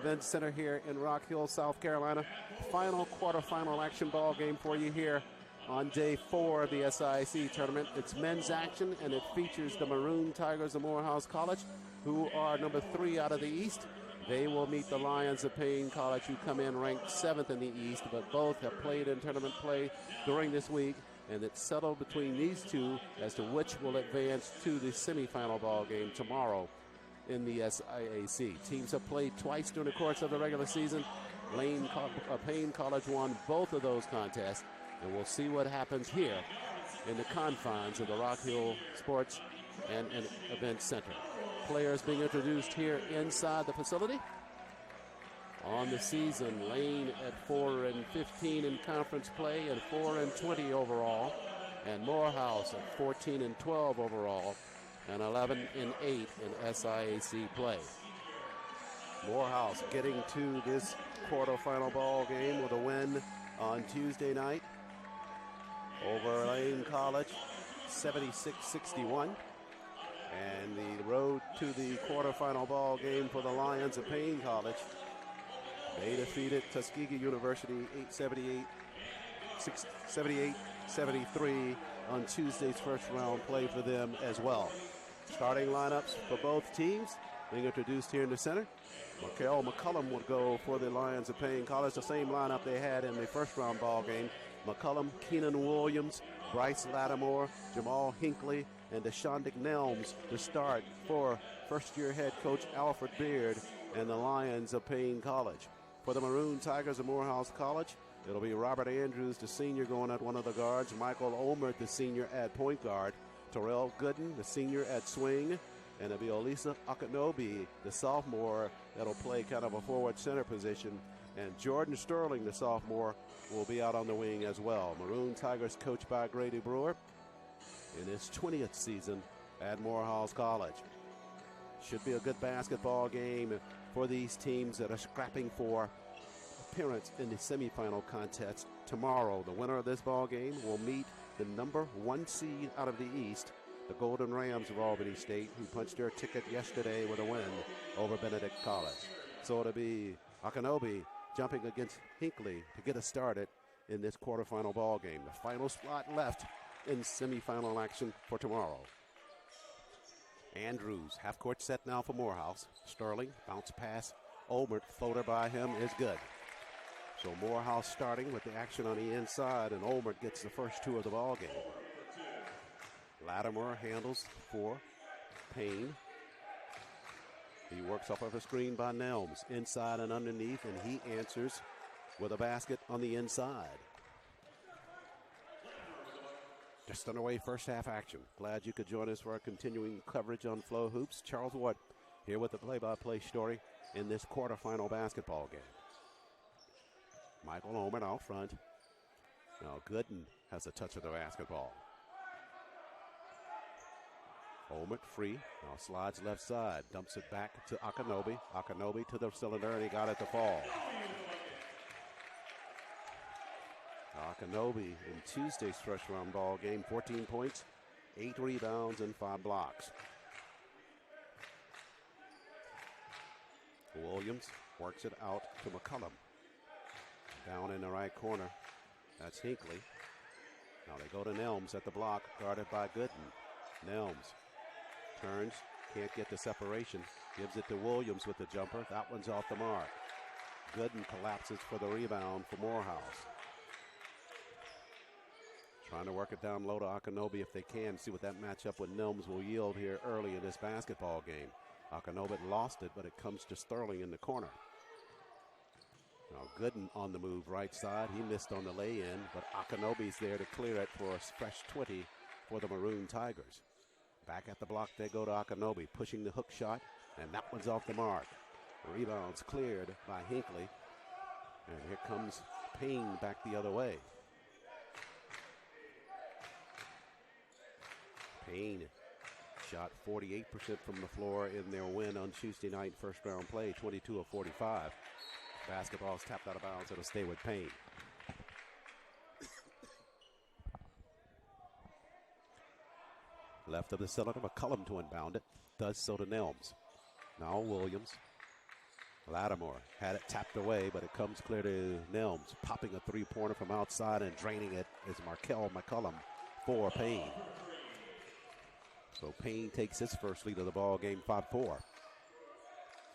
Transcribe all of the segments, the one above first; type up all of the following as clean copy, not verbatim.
Event Center here in Rock Hill, South Carolina. Final quarterfinal action ball game for you here on day 4 of the SIAC tournament. It's men's action, and it features the Maroon Tigers of Morehouse College, who are number 3 out of the East. They will meet the Lions of Paine College, who come in ranked 7th in the East, but both have played in tournament play during this week, and it's settled between these two as to which will advance to the semifinal ball game tomorrow in the SIAC. Teams have played twice during the course of the regular season. Paine College won both of those contests, and we'll see what happens here in the confines of the Rock Hill Sports and Event Center. Players being introduced here inside the facility. On the season, Lane at 4-15 in conference play and 4-20 overall, and Morehouse at 14-12 overall and 11-8 in SIAC play. Morehouse getting to this quarterfinal ball game with a win on Tuesday night over Lane College, 76-61. And the road to the quarterfinal ball game for the Lions of Paine College. They defeated Tuskegee University 78-73 on Tuesday's first round play for them as well. Starting lineups for both teams being introduced here in the center. Michael McCullum would go for the Lions of Paine College, the same lineup they had in the first round ball game. McCullum, Keenan Williams, Bryce Lattimore, Jamal Hinckley, and Deshaundick Nelms to start for first-year head coach Alfred Beard and the Lions of Paine College. For the Maroon Tigers of Morehouse College, it'll be Robert Andrews, the senior, going at one of the guards, Michael Olmert, the senior, at point guard, Terrell Gooden, the senior, at swing, and it'll be Olisa Akinobi, the sophomore, that'll play kind of a forward center position, and Jordan Sterling, the sophomore, will be out on the wing as well. Maroon Tigers coached by Grady Brewer in his 20th season at Morehouse College. Should be a good basketball game for these teams that are scrapping for appearance in the semifinal contest tomorrow. The winner of this ball game will meet the number 1 seed out of the East, the Golden Rams of Albany State, who punched their ticket yesterday with a win over Benedict College. So it'll be Akinobi jumping against Hinckley to get us started in this quarterfinal ball game. The final slot left in semifinal action for tomorrow. Andrews, half-court set now for Morehouse. Sterling, bounce pass. Olmert, floater by him is good. So Morehouse starting with the action on the inside, and Olmert gets the first 2 of the ball game. Latimer handles for Paine. He works off of a screen by Nelms, inside and underneath, and he answers with a basket on the inside. Just underway first half action. Glad you could join us for our continuing coverage on Flo Hoops. Charles Ward here with the play-by-play story in this quarterfinal basketball game. Michael Olmert out front. Now Gooden has a touch of the basketball. Olmert free. Now slides left side. Dumps it back to Akinobi. Akinobi to the cylinder, and he got it to fall. Akinobi in Tuesday's first round ball game, 14 points, 8 rebounds, and 5 blocks. Williams works it out to McCullum. Down in the right corner, that's Hinckley. Now they go to Nelms at the block, guarded by Gooden. Nelms turns, can't get the separation, gives it to Williams with the jumper. That one's off the mark. Gooden collapses for the rebound for Morehouse. Trying to work it down low to Akinobi if they can. See what that matchup with Nelms will yield here early in this basketball game. Akinobi lost it, but it comes to Sterling in the corner. Now Gooden on the move right side. He missed on the lay-in, but Akinobi's there to clear it for a fresh 20 for the Maroon Tigers. Back at the block they go to Akinobi, pushing the hook shot, and that one's off the mark. Rebounds cleared by Hinckley. And here comes Paine back the other way. Paine shot 48% from the floor in their win on Tuesday night first round play, 22 of 45. Basketball's tapped out of bounds. It'll stay with Paine. Left of the cylinder, McCullum to inbound it. Does so to Nelms. Now Williams. Lattimore had it tapped away, but it comes clear to Nelms. Popping a three-pointer from outside and draining it is Markel McCullum for Paine. So Paine takes his first lead of the ball game, 5-4.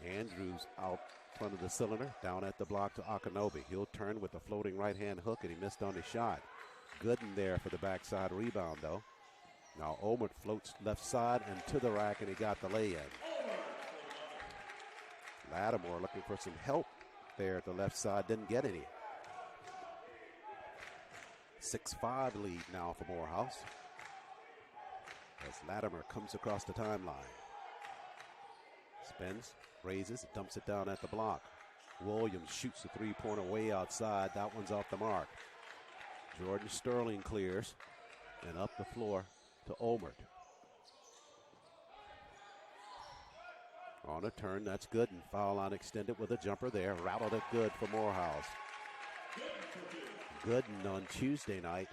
Andrews out front of the cylinder, down at the block to Akinobi. He'll turn with a floating right-hand hook, and he missed on his shot. Gooden there for the backside rebound, though. Now Omert floats left side and to the rack, and he got the lay-in. Lattimore looking for some help there at the left side, didn't get any. 6-5 lead now for Morehouse as Lattimore comes across the timeline. Spins, raises, dumps it down at the block. Williams shoots the three-pointer way outside. That one's off the mark. Jordan Sterling clears and up the floor to Omert. On a turn, that's good, and foul line extended with a jumper there. Rattled it good for Morehouse. Gooden on Tuesday night,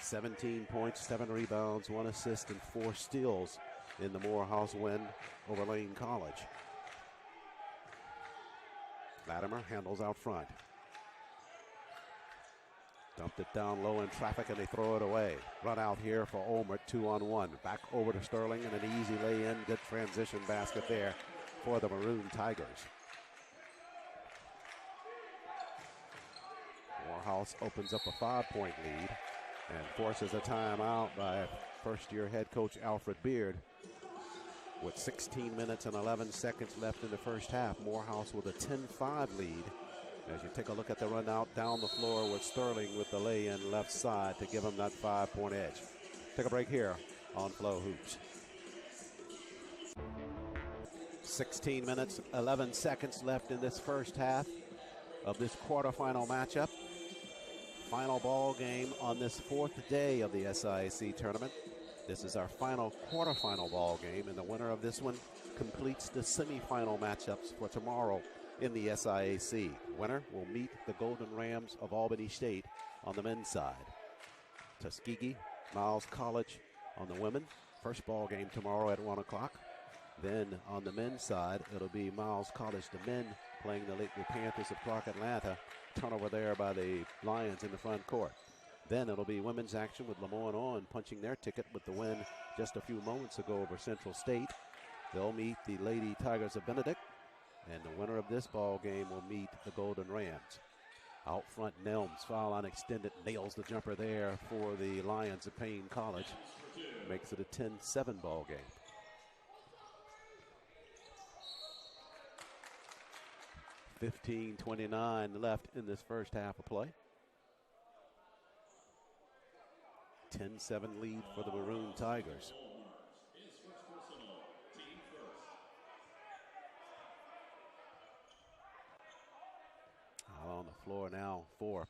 17 points, 7 rebounds, 1 assist, and 4 steals in the Morehouse win over Lane College. Lattimore handles out front. Dumped it down low in traffic, and they throw it away. Run out here for Omert, 2-on-1. Back over to Sterling, and an easy lay-in. Good transition basket there for the Maroon Tigers. Morehouse opens up a 5-point lead and forces a timeout by first-year head coach Alfred Beard. With 16 minutes and 11 seconds left in the first half, Morehouse with a 10-5 lead. As you take a look at the run out down the floor with Sterling with the lay-in left side to give him that 5-point edge. Take a break here on FloHoops. 16 minutes, 11 seconds left in this first half of this quarterfinal matchup. Final ball game on this 4th day of the SIAC tournament. This is our final quarterfinal ball game, and the winner of this one completes the semifinal matchups for tomorrow in the SIAC. Winner will meet the Golden Rams of Albany State on the men's side. Tuskegee, Miles College on the women. First ball game tomorrow at 1 o'clock. Then on the men's side, it'll be Miles College, the men, playing the Panthers of Clark Atlanta. Turnover there by the Lions in the front court. Then it'll be women's action with Lemoyne on punching their ticket with the win just a few moments ago over Central State. They'll meet the Lady Tigers of Benedict, and the winner of this ball game will meet the Golden Rams. Out front, Nelms, foul line extended, nails the jumper there for the Lions of Paine College. Makes it a 10-7 ball game. $15:29 left in this first half of play. 10-7 lead for the Maroon Tigers. Out on the floor now for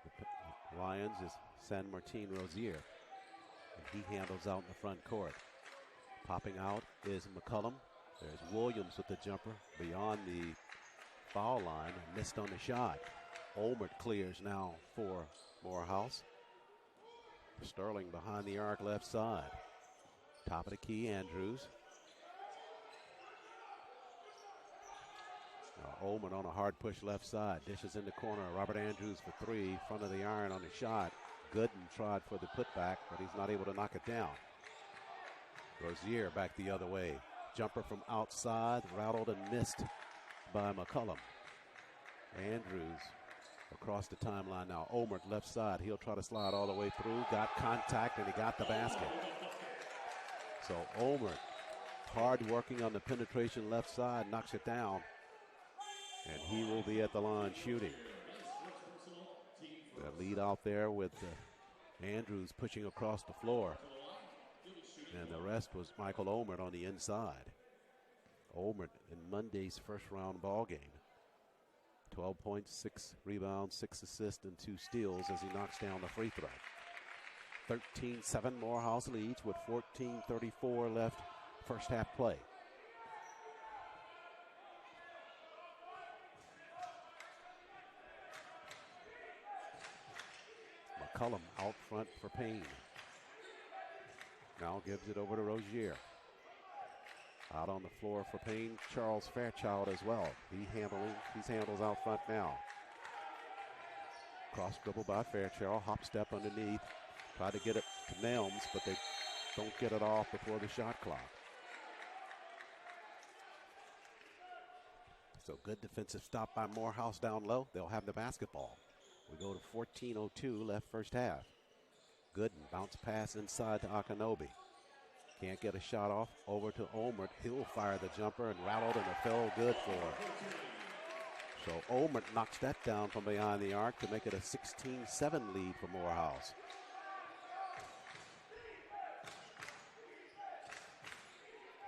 the Lions is San Martin Rozier. And he handles out in the front court. Popping out is McCullum. There's Williams with the jumper beyond the foul line. Missed on the shot. Olmert clears now for Morehouse. Sterling behind the arc left side. Top of the key, Andrews. Now Olmert on a hard push left side. Dishes in the corner. Robert Andrews for 3. Front of the iron on the shot. Gooden tried for the putback, but he's not able to knock it down. Rozier back the other way. Jumper from outside, rattled and missed by McCullum. Andrews across the timeline now. Olmert left side. He'll try to slide all the way through. Got contact, and he got the basket. So Olmert, hard working on the penetration left side, knocks it down. And he will be at the line shooting. The lead out there with Andrews pushing across the floor. And the rest was Michael Olmert on the inside. Olmert in Monday's first round ball game. 12 points, 6 rebounds, 6 assists, and 2 steals as he knocks down the free throw. 13-7 Morehouse leads with 14:34 left first half play. McCullum out front for Paine. Now gives it over to Rozier. Out on the floor for Paine, Charles Fairchild as well. He's handles out front now. Cross dribble by Fairchild, hop step underneath. Try to get it to Nelms, but they don't get it off before the shot clock. So good defensive stop by Morehouse down low. They'll have the basketball. We go to 14:02 left first half. Gooden, bounce pass inside to Akinobi. Can't get a shot off. Over to Olmert. He'll fire the jumper and rattled, and it fell good for him. So Olmert knocks that down from behind the arc to make it a 16-7 lead for Morehouse.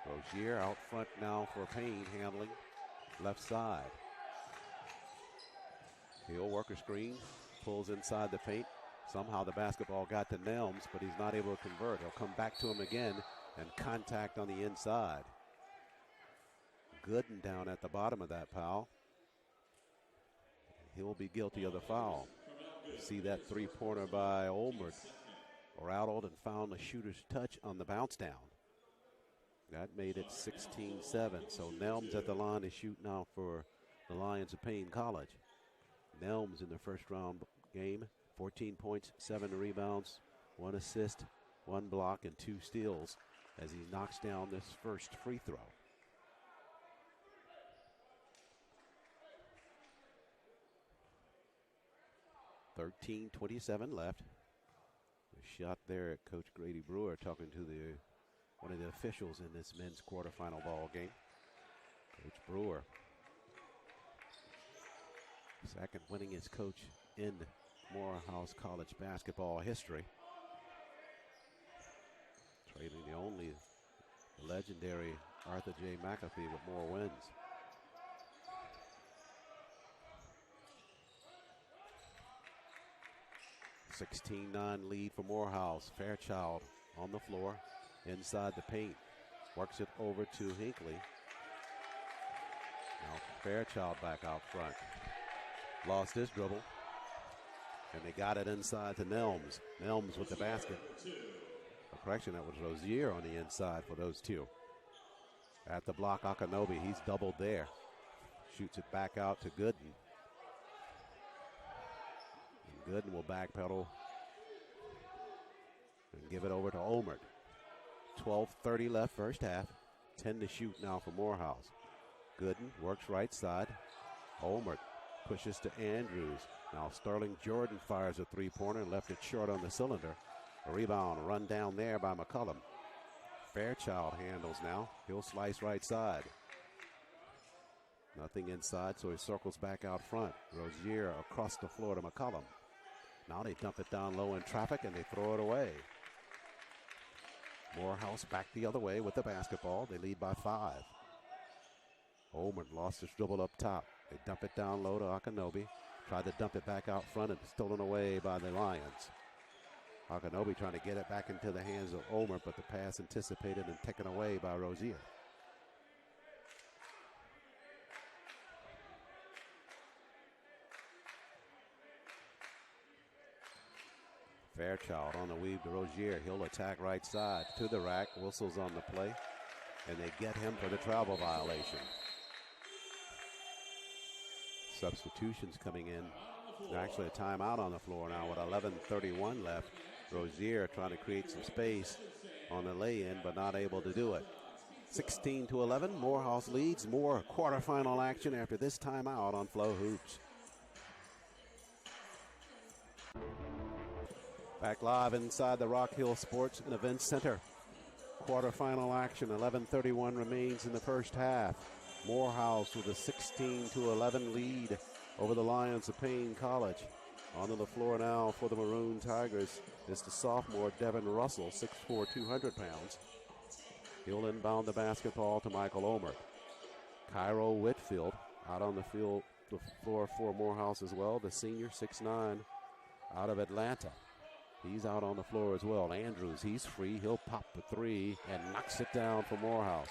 Rozier out front now for Paine, handling left side. He'll work a screen, pulls inside the paint. Somehow the basketball got to Nelms, but he's not able to convert. He'll come back to him again, and contact on the inside. Gooden down at the bottom of that foul. He'll be guilty of the foul. See that three-pointer by Olmert. Rattled and found a shooter's touch on the bounce down. That made it 16-7. So Nelms at the line to shoot now for the Lions of Paine College. Nelms in the first round game, 14 points, 7 rebounds, 1 assist, 1 block, and 2 steals as he knocks down this first free throw. .27 left. A shot there at Coach Grady Brewer talking to one of the officials in this men's quarterfinal ball game. Coach Brewer, second winningest coach in Morehouse College basketball history. Trailing the legendary Arthur J. McAfee with more wins. (16-9) lead for Morehouse. Fairchild on the floor, inside the paint. Works it over to Hinckley. Now Fairchild back out front. Lost his dribble. And they got it inside to Nelms. Nelms with the basket. A correction, that was Rozier on the inside for those two. At the block, Akinobi, he's doubled there. Shoots it back out to Gooden. And Gooden will backpedal and give it over to Olmert. 12:30 left first half. 10 to shoot now for Morehouse. Gooden works right side. Olmert pushes to Andrews. Now Sterling Jordan fires a three-pointer and left it short on the cylinder. A rebound run down there by McCullum. Fairchild handles now. He'll slice right side. Nothing inside, so he circles back out front. Rozier across the floor to McCullum. Now they dump it down low in traffic and they throw it away. Morehouse back the other way with the basketball. They lead by 5. Olmert lost his dribble up top. They dump it down low to Akinobi. Tried to dump it back out front and stolen away by the Lions. Akinobi trying to get it back into the hands of Olmert, but the pass anticipated and taken away by Rozier. Fairchild on the weave to Rozier. He'll attack right side to the rack. Whistles on the play, and they get him for the travel violation. Substitutions coming in. Actually a timeout on the floor now with 11:31 left. Rozier trying to create some space on the lay-in, but not able to do it. 16-11, Morehouse leads. More quarterfinal action after this timeout on FloHoops. Back live inside the Rock Hill Sports and Events Center. Quarterfinal action, 11:31 remains in the first half. Morehouse with a 16-11 lead over the Lions of Paine College. Onto the floor now for the Maroon Tigers is the sophomore Devin Russell, 6'4", 200 pounds. He'll inbound the basketball to Michael Olmert. Cairo Whitfield out on the floor for Morehouse as well. The senior, 6'9", out of Atlanta. He's out on the floor as well. Andrews, he's free. He'll pop the three and knocks it down for Morehouse.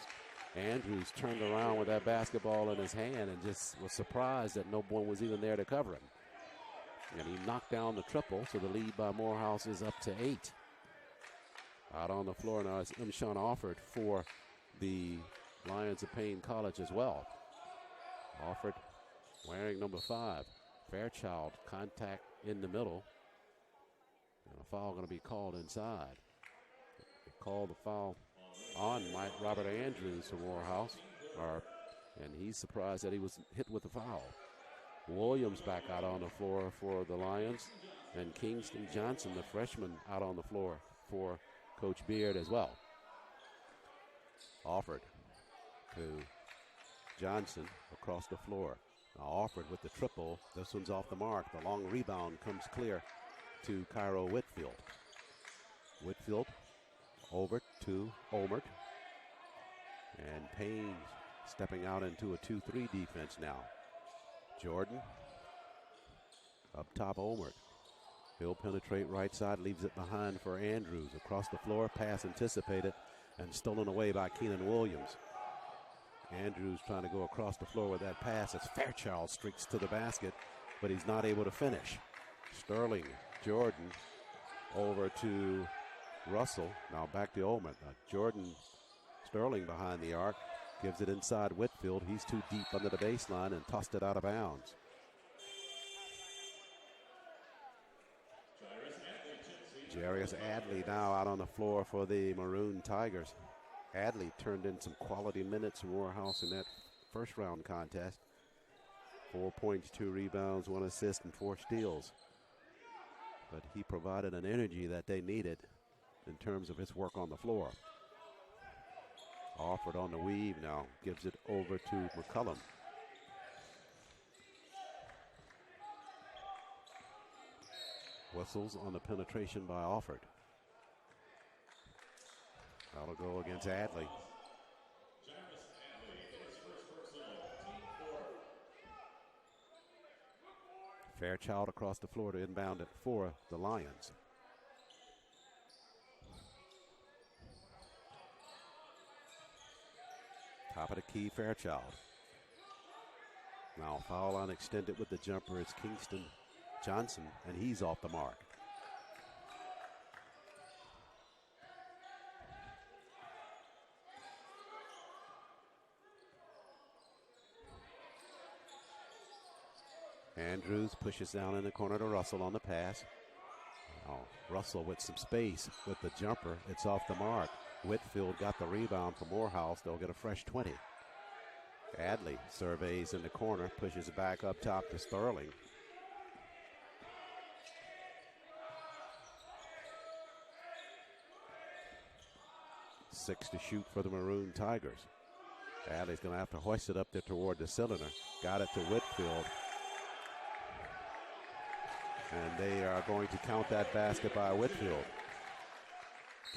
Andrews turned around with that basketball in his hand and just was surprised that no one was even there to cover him. And he knocked down the triple, so the lead by Morehouse is up to 8. Out on the floor now is Imshawn Offord for the Lions of Paine College as well. Alford wearing number 5. Fairchild, contact in the middle. And a foul going to be called inside. They called the foul on Robert Andrews from Morehouse. And he's surprised that he was hit with the foul. Williams back out on the floor for the Lions. And Kingston Johnson, the freshman, out on the floor for Coach Beard as well. Alford to Johnson across the floor. Now Alford with the triple. This one's off the mark. The long rebound comes clear to Cairo Whitfield. Whitfield over to Olmert. And Payne stepping out into a 2-3 defense now. Jordan up top, Olmert. He'll penetrate right side, leaves it behind for Andrews. Across the floor, pass anticipated and stolen away by Keenan Williams. Andrews trying to go across the floor with that pass as Fairchild streaks to the basket, but he's not able to finish. Sterling, Jordan, over to Russell. Now back to Olmert. Jordan, Sterling behind the arc, gives it inside Whitfield. He's too deep under the baseline and tossed it out of bounds. Jarius Adley now out on the floor for the Maroon Tigers. Adley turned in some quality minutes for Morehouse in that first round contest. 4 points, 2 rebounds, 1 assist, and 4 steals. But he provided an energy that they needed in terms of his work on the floor. Alford on the weave now, gives it over to McCullum. Whistles on the penetration by Alford. That'll go against Adley. Fairchild across the floor to inbound it for the Lions. Top of the key, Fairchild. Now foul line extended with the jumper. It's Kingston Johnson, and he's off the mark. Andrews pushes down in the corner to Russell on the pass. Now Russell with some space with the jumper. It's off the mark. Whitfield got the rebound for Morehouse. They'll get a fresh 20. Adley surveys in the corner, pushes it back up top to Sterling. Six to shoot for the Maroon Tigers. Adley's going to have to hoist it up there toward the cylinder. Got it to Whitfield. And they are going to count that basket by Whitfield.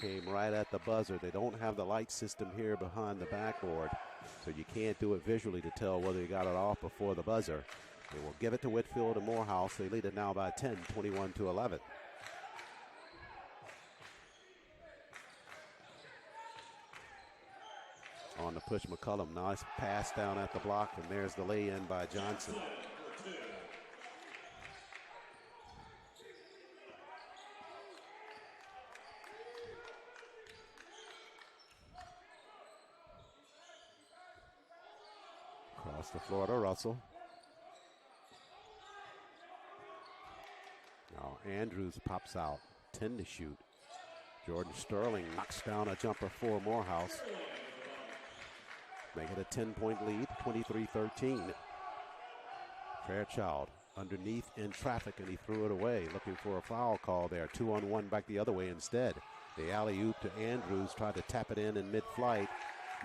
Came right at the buzzer. They don't have the light system here behind the backboard, so you can't do it visually to tell whether you got it off before the buzzer. They will give it to Whitfield and Morehouse. They lead it now by 10, 21-11. On the push, McCullum. Nice pass down at the block, and there's the lay-in by Johnson. Across the floor to Russell. Now Andrews pops out. 10 to shoot. Jordan Sterling knocks down a jumper for Morehouse. Make it a 10-point lead, 23-13. Fairchild underneath in traffic, and he threw it away. Looking for a foul call there. 2-on-1 back the other way instead. The alley-oop to Andrews, tried to tap it in mid-flight.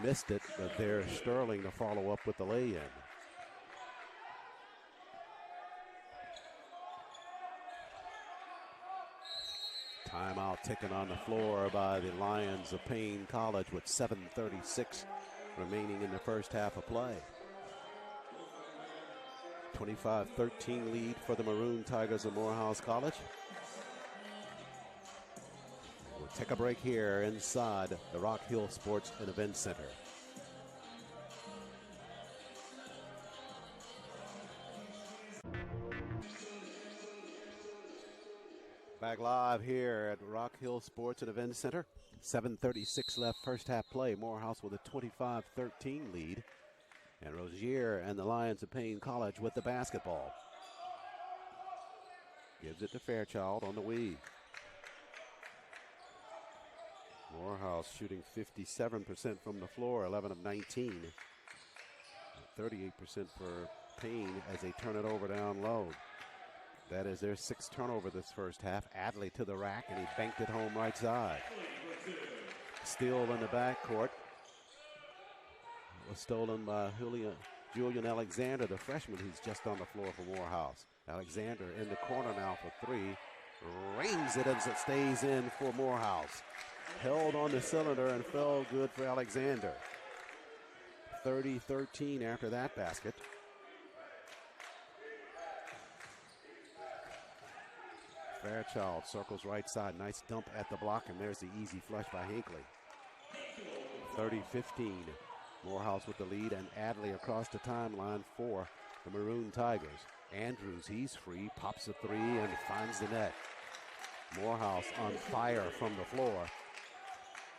Missed it, but there's Sterling to follow up with the lay-in. Timeout taken on the floor by the Lions of Paine College with 7:36 remaining in the first half of play. 25-13 lead for the Maroon Tigers of Morehouse College. We'll take a break here inside the Rock Hill Sports and Events Center. Back live here at Rock Hill Sports and Events Center. 7:36 left, first half play. Morehouse with a 25-13 lead. And Rozier and the Lions of Paine College with the basketball. Gives it to Fairchild on the weave. Morehouse shooting 57% from the floor, 11 of 19. 38% for Paine as they turn it over down low. That is their sixth turnover this first half. Adley to the rack, and he banked it home right side. Steal in the backcourt. Was stolen by Julian Alexander, the freshman who's just on the floor for Morehouse. Alexander in the corner now for three. Rings it as it stays in for Morehouse. Held on the cylinder and fell good for Alexander. 30-13 after that basket. Fairchild circles right side. Nice dump at the block, and there's the easy flush by Hinckley. 30-15. Morehouse with the lead, and Adley across the timeline for the Maroon Tigers. Andrews, he's free, pops a three, and finds the net. Morehouse on fire from the floor.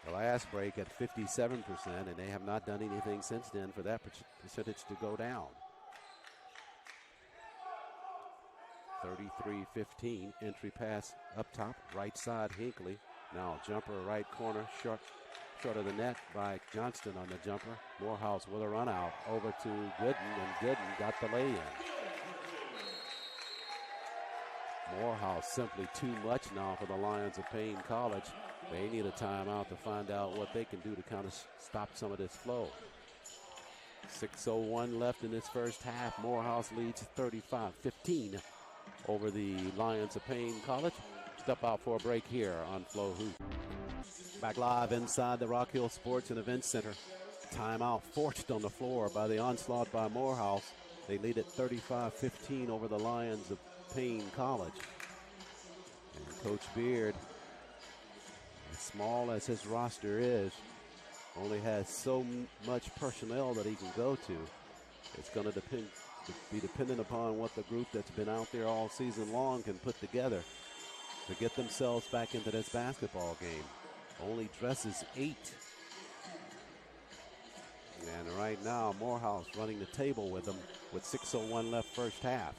The last break at 57%, and they have not done anything since then for that percentage to go down. 33-15, entry pass up top, right side Hinckley. Now jumper right corner, short of the net by Johnston on the jumper. Morehouse with a run out over to Gooden, and Gooden got the lay-in. Morehouse simply too much now for the Lions of Paine College. They need a timeout to find out what they can do to kind of stop some of this flow. 6:01 left in this first half. Morehouse leads 35-15 over the Lions of Paine College. Step out for a break here on FloHoops. Back live inside the Rock Hill Sports and Events Center. Timeout forced on the floor by the onslaught by Morehouse. They lead at 35-15 over the Lions of Paine College. And Coach Beard, as small as his roster is, only has so much personnel that he can go to. It's going to be dependent upon what the group that's been out there all season long can put together to get themselves back into this basketball game. Only dresses 8. And right now, Morehouse running the table with them with 6:01 left first half.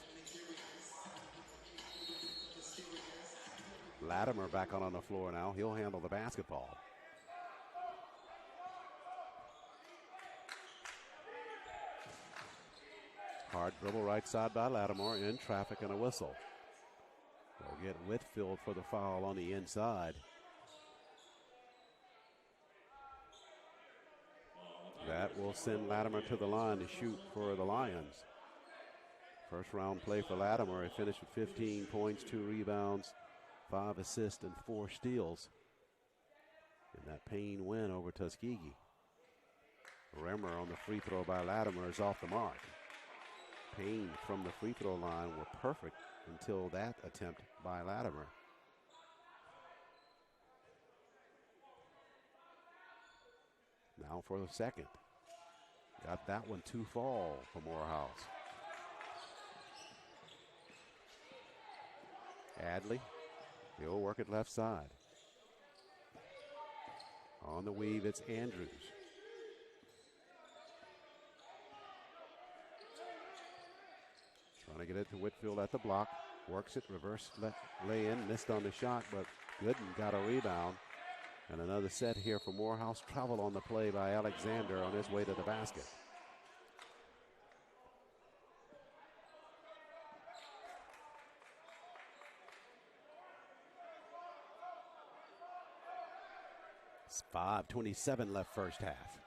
Latimer back on the floor now. He'll handle the basketball. Hard dribble right side by Latimer, in traffic and a whistle. They'll get Whitfield for the foul on the inside. That will send Latimer to the line to shoot for the Lions. First round play for Latimer. He finished with 15 points, 2 rebounds, 5 assists, and 4 steals in that Paine win over Tuskegee. Remmer on the free throw by Latimer is off the mark. Paine from the free throw line were perfect until that attempt by Latimer. Now for the second. Got that one to fall for Morehouse. Adley, he'll work it left side. On the weave, it's Andrews. Trying to get it to Whitfield at the block. Works it, reverse lay in, missed on the shot, but Gooden got a rebound. And another set here for Morehouse. Travel on the play by Alexander on his way to the basket. It's 5:27 left first half.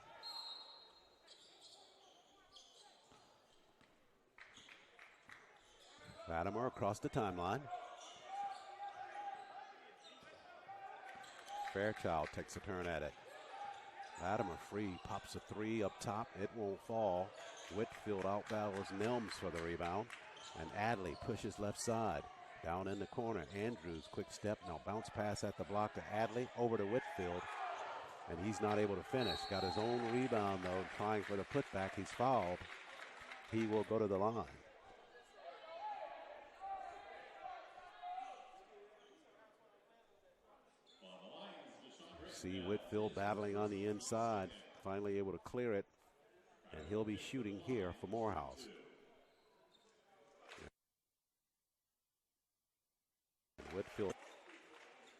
Latimer across the timeline. Fairchild takes a turn at it. Latimer free, pops a three up top. It won't fall. Whitfield outbattles Nelms for the rebound. And Adley pushes left side. Down in the corner, Andrews, quick step. Now bounce pass at the block to Adley, over to Whitfield. And he's not able to finish. Got his own rebound, though, trying for the putback. He's fouled. He will go to the line. see Whitfield battling on the inside, finally able to clear it, and he'll be shooting here for Morehouse. Whitfield,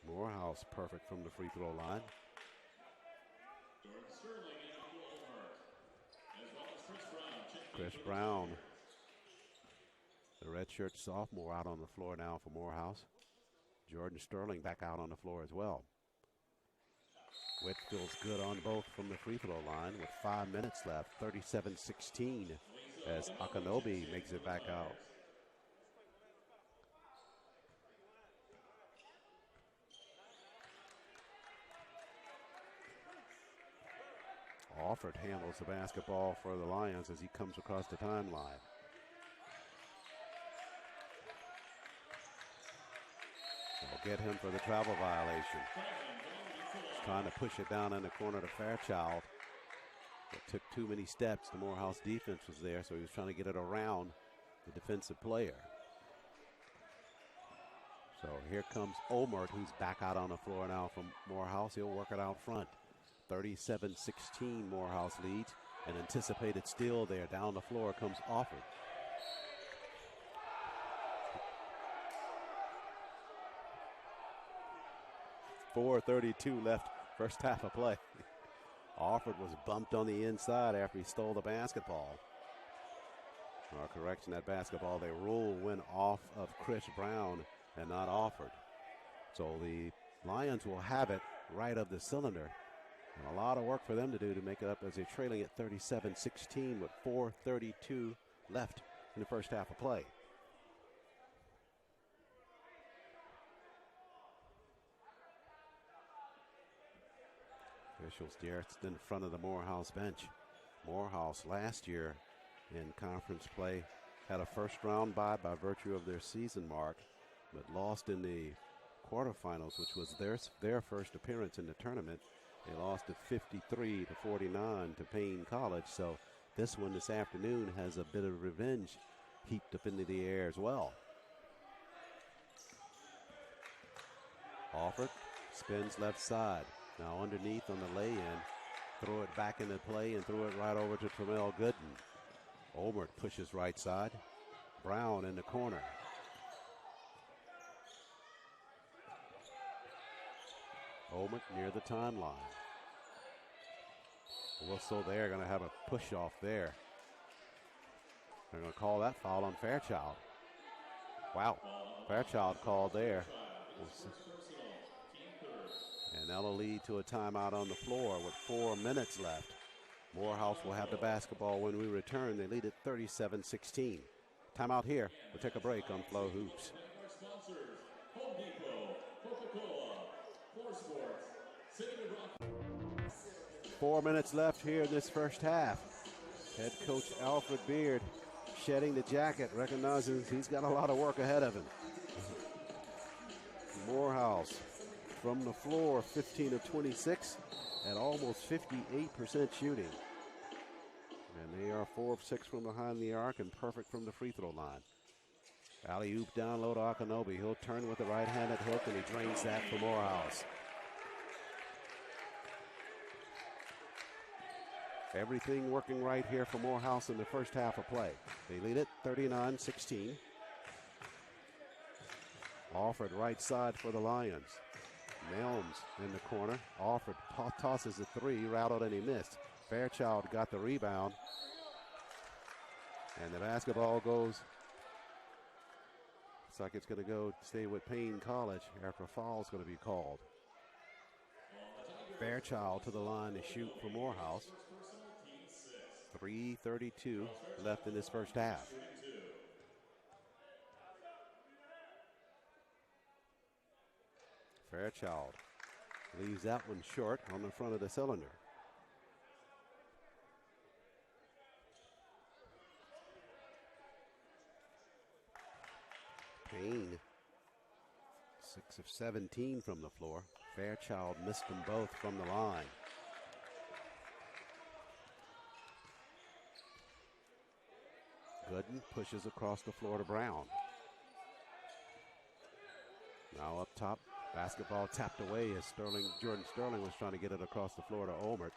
Morehouse perfect from the free throw line. Chris Brown, the redshirt sophomore, out on the floor now for Morehouse. Jordan Sterling back out on the floor as well. Whitfield's good on both from the free throw line with 5 minutes left, 37-16 as Akinobi makes it back out. Alford handles the basketball for the Lions as he comes across the timeline. They'll get him for the travel violation. Trying to push it down in the corner to Fairchild. It took too many steps. The Morehouse defense was there, so he was trying to get it around the defensive player. So here comes Omert, who's back out on the floor now from Morehouse. He'll work it out front. 37-16 Morehouse leads. An anticipated steal there. Down the floor comes Alford. .432 left, first half of play. Alford was bumped on the inside after he stole the basketball. Correction, that basketball, they rule went off of Chris Brown and not Alford. So the Lions will have it right of the cylinder. And a lot of work for them to do to make it up as they're trailing at 37-16 with .432 left in the first half of play. Officials just in front of the Morehouse bench. Morehouse last year in conference play had a first round bye by virtue of their season mark, but lost in the quarterfinals, which was their first appearance in the tournament. They lost at 53-49 to Paine College. So this one this afternoon has a bit of revenge heaped up into the air as well. Alford spins left side. Now underneath on the lay-in. Throw it back into play and throw it right over to Tramel Gooden. Omert pushes right side. Brown in the corner. Omert near the timeline. Whistle there, going to have a push off there. They're going to call that foul on Fairchild. Wow, Fairchild called there. And that'll lead to a timeout on the floor with 4 minutes left. Morehouse will have the basketball when we return. They lead at 37-16. Timeout here. We'll take a break on Flo Hoops. 4 minutes left here in this first half. Head coach Alfred Beard shedding the jacket, recognizing he's got a lot of work ahead of him. Morehouse from the floor, 15 of 26 at almost 58% shooting. And they are 4 of 6 from behind the arc and perfect from the free throw line. Alley-oop down low to Akinobi. He'll turn with the right-handed hook, and he drains that for Morehouse. Everything working right here for Morehouse in the first half of play. They lead it 39-16. Alford right side for the Lions. Nelms in the corner. Alford tosses a three, rattled and he missed. Fairchild got the rebound. And the basketball goes, looks like it's going to go stay with Paine College after a foul is going to be called. Fairchild to the line to shoot for Morehouse. 3:32 left in this first half. Fairchild leaves that one short on the front of the cylinder. Paine, 6 of 17 from the floor. Fairchild missed them both from the line. Gooden pushes across the floor to Brown. Now up top Basketball tapped away as Jordan Sterling was trying to get it across the floor to Olmert.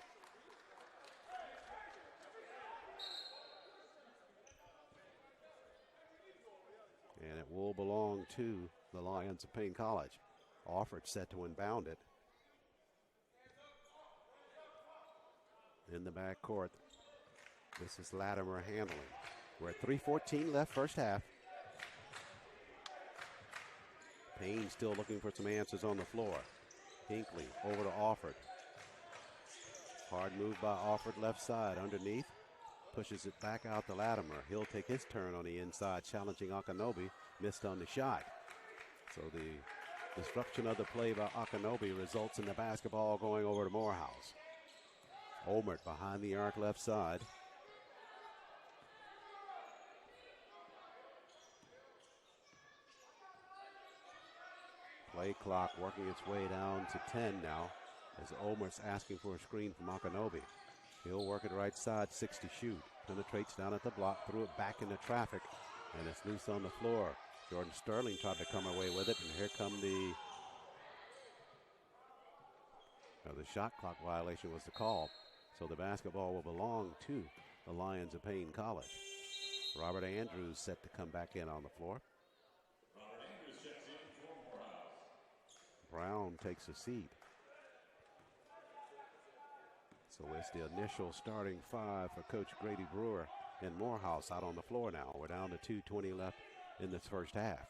And it will belong to the Lions of Paine College. Alford set to inbound it. In the backcourt, this is Latimer handling. We're at 3:14 left, first half. Paine still looking for some answers on the floor. Hinckley over to Alford. Hard move by Alford, left side underneath. Pushes it back out to Latimer. He'll take his turn on the inside, challenging Akinobi. Missed on the shot. So the disruption of the play by Akinobi results in the basketball going over to Morehouse. Olmert behind the arc, left side. Play clock working its way down to 10 now, as Olmert's asking for a screen from Akinobi. He'll work it right side, 6 to shoot. Penetrates down at the block, threw it back into traffic, and it's loose on the floor. Jordan Sterling tried to come away with it, and here come the shot clock violation was the call. So the basketball will belong to the Lions of Paine College. Robert Andrews set to come back in on the floor. Brown takes a seat. So it's the initial starting five for Coach Grady Brewer and Morehouse out on the floor now. We're down to 2:20 left in this first half.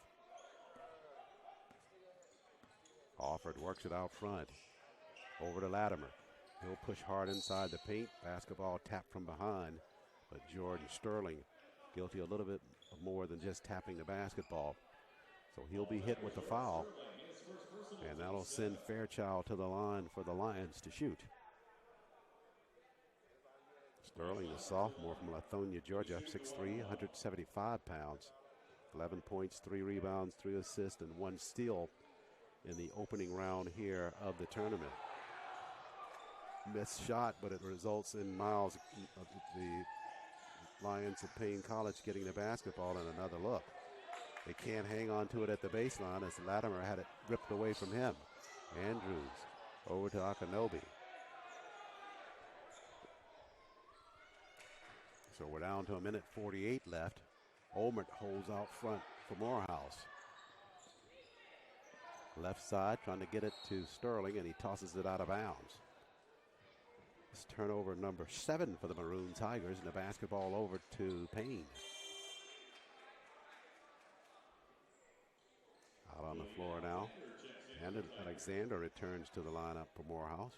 Alford works it out front. Over to Latimer. He'll push hard inside the paint. Basketball tapped from behind. But Jordan Sterling guilty a little bit more than just tapping the basketball. So he'll be hit with the foul. And that'll send Fairchild to the line for the Lions to shoot. Sterling, the sophomore from Lithonia, Georgia, 6'3", 175 pounds. 11 points, 3 rebounds, 3 assists, and 1 steal in the opening round here of the tournament. Missed shot, but it results in Miles, the Lions of Paine College, getting the basketball and another look. They can't hang on to it at the baseline as Latimer had it ripped away from him. Andrews over to Akinobi. So we're down to 1:48 left. Olmert holds out front for Morehouse. Left side trying to get it to Sterling, and he tosses it out of bounds. It's turnover number 7 for the Maroon Tigers, and the basketball over to Paine. Out on the floor now. And Alexander returns to the lineup for Morehouse.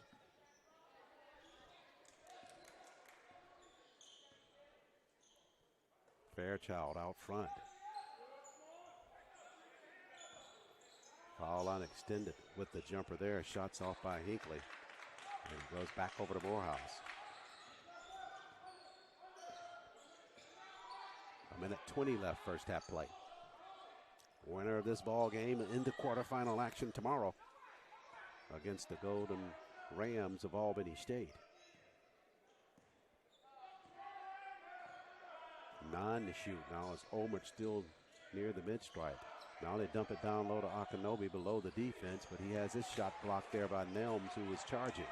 Fairchild out front. Foul line extended with the jumper there. Shots off by Hinckley. And it goes back over to Morehouse. 1:20 left, first half play. Winner of this ball game into quarterfinal action tomorrow against the Golden Rams of Albany State. 9 to shoot now as Olmert still near the mid-stripe. Now they dump it down low to Akinobi below the defense, but he has his shot blocked there by Nelms, who was charging.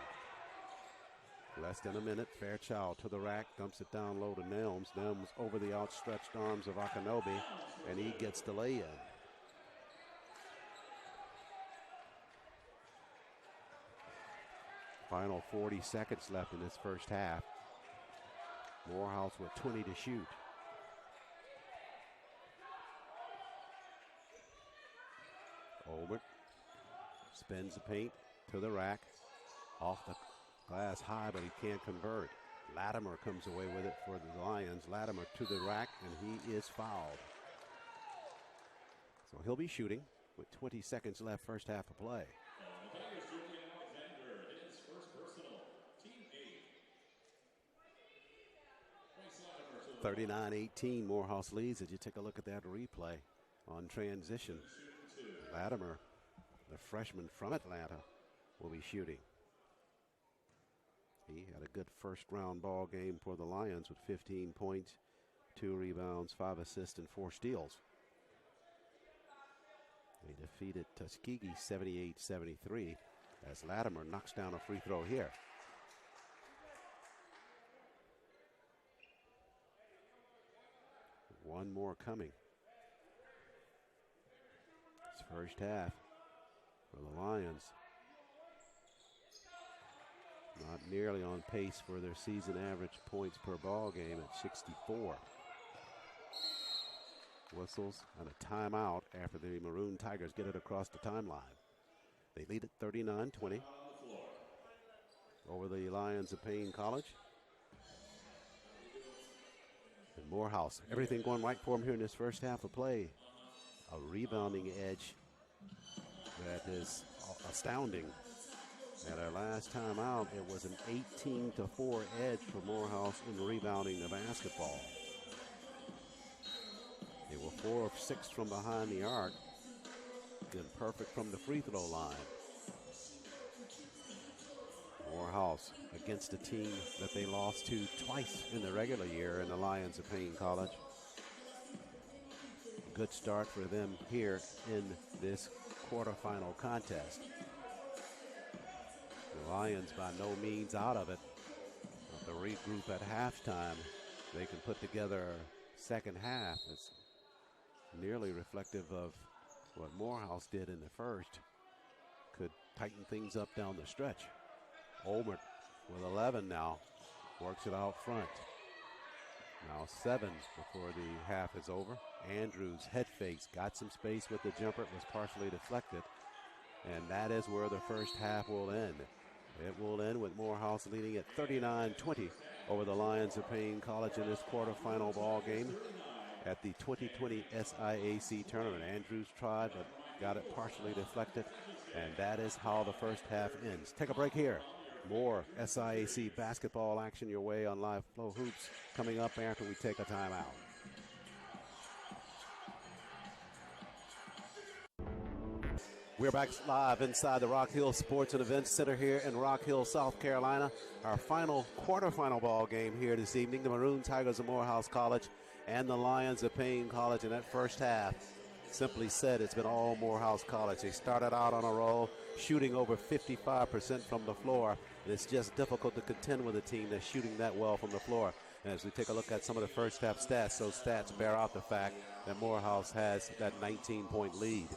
Less than a minute, Fairchild to the rack, dumps it down low to Nelms. Nelms over the outstretched arms of Akinobi, and he gets the lay-in. Final 40 seconds left in this first half. Morehouse with 20 to shoot. Olmert spins the paint to the rack. Off the glass high, but he can't convert. Latimer comes away with it for the Lions. Latimer to the rack, and he is fouled. So he'll be shooting with 20 seconds left, first half of play. 39-18, Morehouse leads as you take a look at that replay on transition. Latimer, the freshman from Atlanta, will be shooting. He had a good first round ball game for the Lions with 15 points, 2 rebounds, 5 assists, and 4 steals. They defeated Tuskegee 78-73 as Latimer knocks down a free throw here. One more coming. It's first half for the Lions. Not nearly on pace for their season average points per ball game at 64. Whistles and a timeout after the Maroon Tigers get it across the timeline. They lead at 39-20 over the Lions of Paine College. And Morehouse, everything going right for him here in this first half of play. A rebounding edge that is astounding. At our last time out, it was an 18-4 edge for Morehouse in rebounding the basketball. They were 4 of 6 from behind the arc, then perfect from the free throw line. Morehouse against a team that they lost to twice in the regular year in the Lions of Paine College. Good start for them here in this quarterfinal contest. The Lions by no means out of it. But the regroup at halftime, they can put together a second half. It's nearly reflective of what Morehouse did in the first. Could tighten things up down the stretch. Olmert with 11 now, works it out front. Now 7 before the half is over. Andrews head fakes, got some space with the jumper, it was partially deflected. And that is where the first half will end. It will end with Morehouse leading at 39-20 over the Lions of Paine College in this quarterfinal ball game at the 2020 SIAC tournament. Andrews tried, but got it partially deflected. And that is how the first half ends. Take a break here. More SIAC basketball action your way on Live Flow Hoops coming up after we take a timeout. We're back live inside the Rock Hill Sports and Events Center here in Rock Hill, South Carolina. Our final quarterfinal ball game here this evening. The Maroon Tigers of Morehouse College and the Lions of Paine College in that first half. Simply said, it's been all Morehouse College. They started out on a roll, shooting over 55% from the floor. And it's just difficult to contend with a team that's shooting that well from the floor. And as we take a look at some of the first half stats, those stats bear out the fact that Morehouse has that 19-point lead.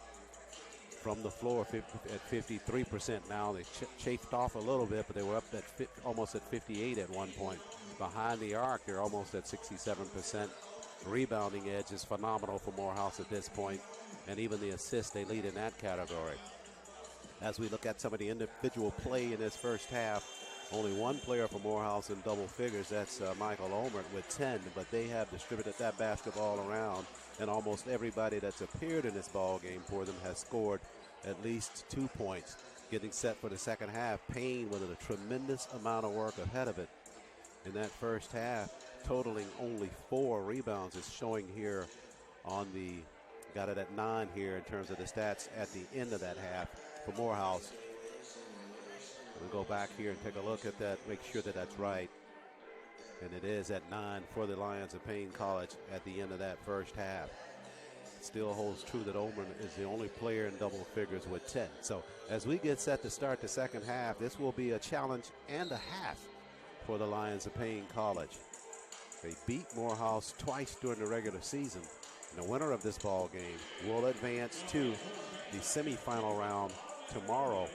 From the floor at 53% now. They chafed off a little bit, but they were up at almost at 58 at one point. Behind the arc, they're almost at 67%. Rebounding edge is phenomenal for Morehouse at this point, and even the assists, they lead in that category. As we look at some of the individual play in this first half, only one player for Morehouse in double figures, that's Michael Olmert with 10, but they have distributed that basketball around, and almost everybody that's appeared in this ball game for them has scored at least 2 points. Getting set for the second half, Paine with a tremendous amount of work ahead of it in that first half, totaling only 4 rebounds is showing here on the, got it at 9 here in terms of the stats at the end of that half for Morehouse. We'll go back here and take a look at that, make sure that that's right. And it is at 9 for the Lions of Paine College at the end of that first half. It still holds true that Olmert is the only player in double figures with 10. So as we get set to start the second half, this will be a challenge and a half for the Lions of Paine College. They beat Morehouse twice during the regular season. And the winner of this ball game will advance to the semifinal round tomorrow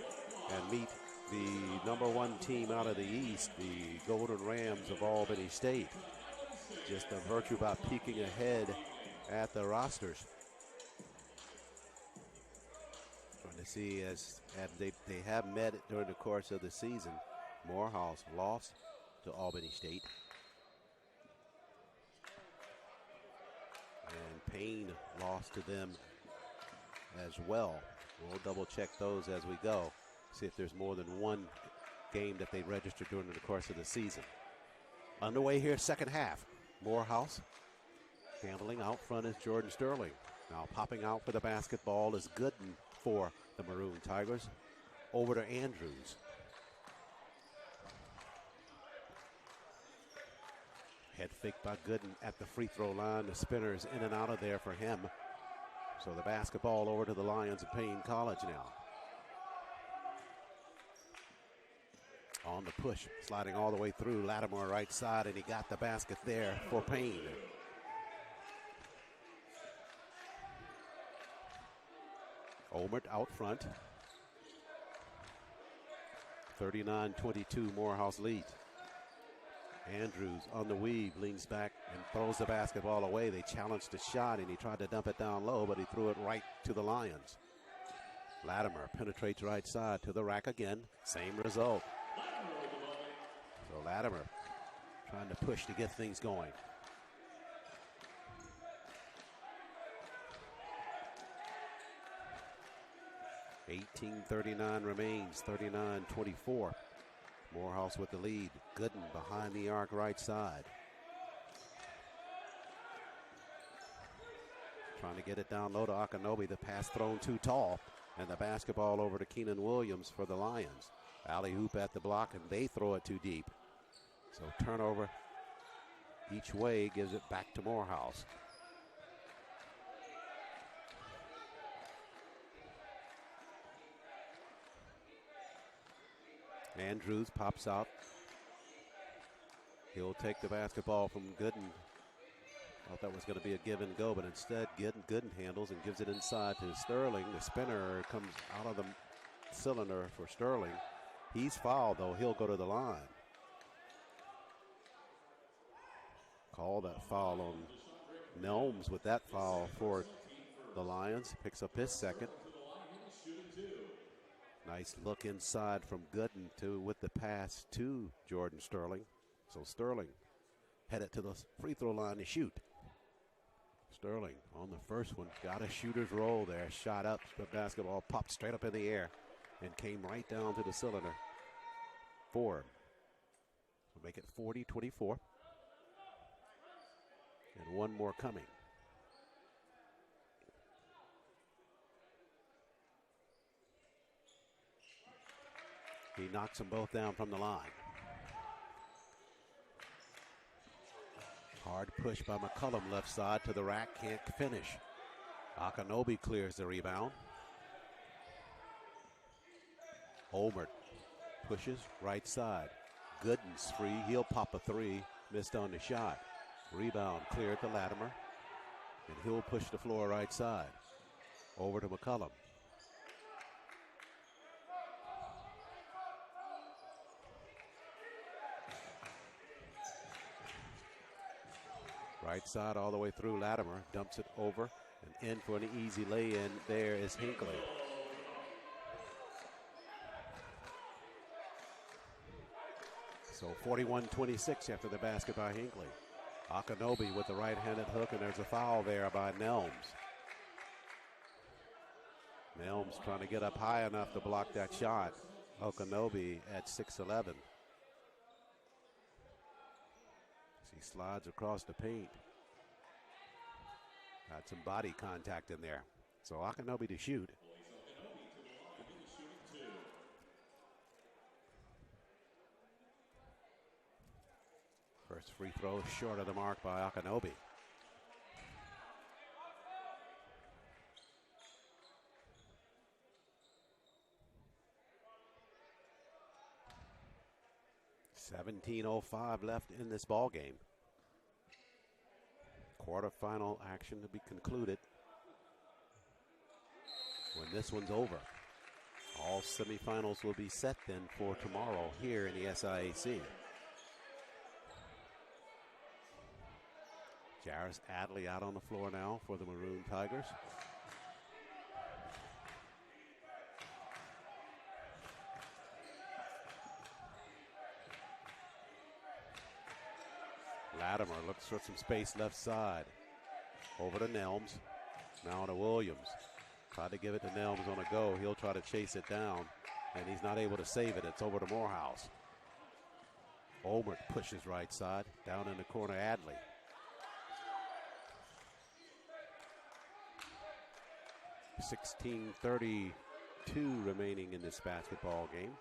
and meet the number 1 team out of the East, the Golden Rams of Albany State. Just a virtue about peeking ahead at the rosters. Trying to see as they have met during the course of the season. Morehouse lost to Albany State. And Paine lost to them as well. We'll double check those as we go. See if there's more than one game that they registered during the course of the season. Underway here, second half. Morehouse handling out front is Jordan Sterling. Now popping out for the basketball is Gooden for the Maroon Tigers. Over to Andrews. Head fake by Gooden at the free throw line. The spinner is in and out of there for him. So the basketball over to the Lions of Paine College now. On the push, sliding all the way through. Lattimore right side, and he got the basket there for Paine. Olmert out front. 39-22 Morehouse lead. Andrews on the weave, leans back and throws the basketball away. They challenged the shot, and he tried to dump it down low, but he threw it right to the Lions. Lattimore penetrates right side to the rack again. Same result. So Lattimore trying to push to get things going. .39 remains, 39-24. Morehouse with the lead. Gooden behind the arc right side. Trying to get it down low to Akinobi. The pass thrown too tall. And the basketball over to Keenan Williams for the Lions. Alley-oop at the block, and they throw it too deep. So turnover each way gives it back to Morehouse. Andrews pops out. He'll take the basketball from Gooden. Thought that was going to be a give and go, but instead Gooden handles and gives it inside to Sterling. The spinner comes out of the cylinder for Sterling. He's fouled, though. He'll go to the line. Call that foul on Nelms with that foul for the Lions. Picks up his second. Nice look inside from Gooden with the pass to Jordan Sterling. So Sterling headed to the free throw line to shoot. Sterling on the first one, got a shooter's roll there. Shot up, the basketball popped straight up in the air and came right down to the cylinder for him. So make it 40-24. And one more coming. He knocks them both down from the line. Hard push by McCullum, left side to the rack, can't finish. Akinobi clears the rebound. Olmert pushes right side. Gooden's free, he'll pop a three, missed on the shot. Rebound cleared to Lattimore, and he'll push the floor right side. Over to McCullum. Right side all the way through. Lattimore dumps it over and in for an easy lay-in. There is Hinckley. So 41-26 after the basket by Hinckley. Akinobi with the right-handed hook, and there's a foul there by Nelms. Nelms trying to get up high enough to block that shot. Akinobi at 6'11". He slides across the paint. Got some body contact in there. So Akinobi to shoot. First free throw short of the mark by Akinobi. .17:05 left in this ball game. Quarterfinal action to be concluded when this one's over. All semifinals will be set then for tomorrow here in the SIAC. Jarris Adley out on the floor now for the Maroon Tigers. Lattimore looks for some space left side. Over to Nelms. Now to Williams. Tried to give it to Nelms on a go. He'll try to chase it down, and he's not able to save it. It's over to Morehouse. Olmert pushes right side. Down in the corner, Adley. .16:32 remaining in this basketball game.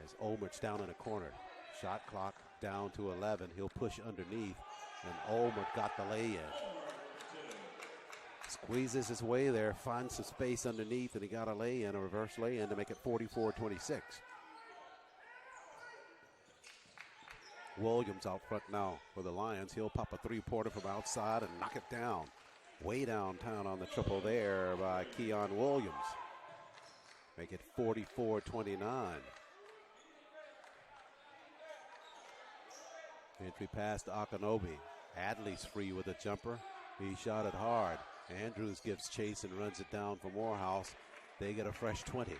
As Olmert's down in the corner. Shot clock down to 11. He'll push underneath, and Olmert got the lay-in. Squeezes his way there, finds some space underneath, and he got a lay-in, a reverse lay-in to make it 44-26. Williams out front now for the Lions. He'll pop a three-pointer from outside and knock it down. Way downtown on the triple there by Keon Williams. Make it 44-29. Entry pass to Akinobi. Adley's free with a jumper. He shot it hard. Andrews gives chase and runs it down for Morehouse. They get a fresh 20.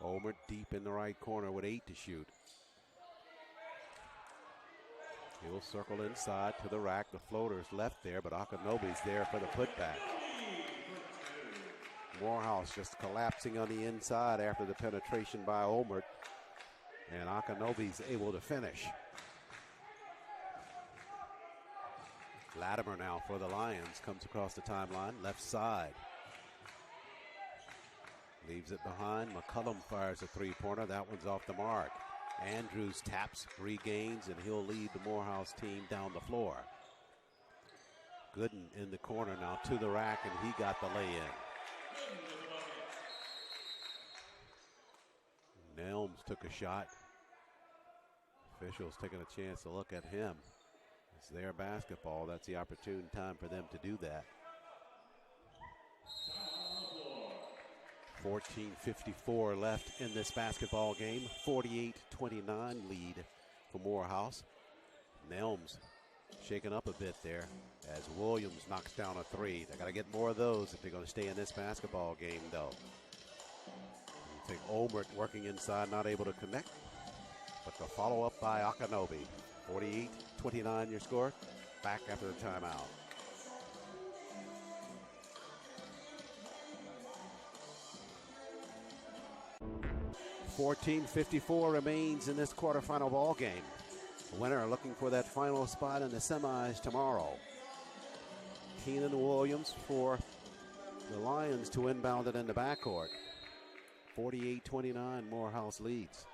Omer deep in the right corner with 8 to shoot. He'll circle inside to the rack. The floater's left there, but Akinobi's there for the putback. Morehouse just collapsing on the inside after the penetration by Omer. And Akinobi's able to finish. Latimer now for the Lions. Comes across the timeline, left side. Leaves it behind. McCullum fires a three-pointer. That one's off the mark. Andrews taps, regains, and he'll lead the Morehouse team down the floor. Gooden in the corner now to the rack, and he got the lay-in. Nelms took a shot. Officials taking a chance to look at him. It's their basketball. That's the opportune time for them to do that. 14:54 left in this basketball game. 48-29 lead for Morehouse. Nelms shaken up a bit there as Williams knocks down a three. They got to get more of those if they're going to stay in this basketball game, though. You think Olmert working inside, not able to connect. But the follow-up by Akinobi. 48-29 your score. Back after the timeout. $14.54 remains in this quarterfinal ball game. The winner looking for that final spot in the semis tomorrow. Keenan Williams for the Lions to inbound it in the backcourt. 48-29, Morehouse leads.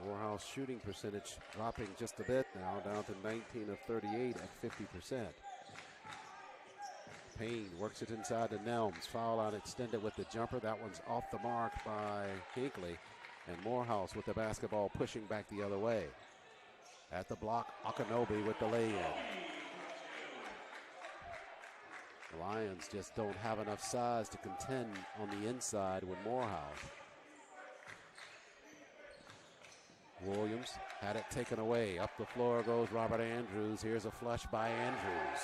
Morehouse shooting percentage dropping just a bit now, down to 19 of 38 at 50%. Paine works it inside to Nelms. Foul out extended with the jumper. That one's off the mark by Hinckley. And Morehouse with the basketball pushing back the other way. At the block, Akinobi with the lay-in. The Lions just don't have enough size to contend on the inside with Morehouse. Williams had it taken away. Up the floor goes Robert Andrews. Here's a flush by Andrews.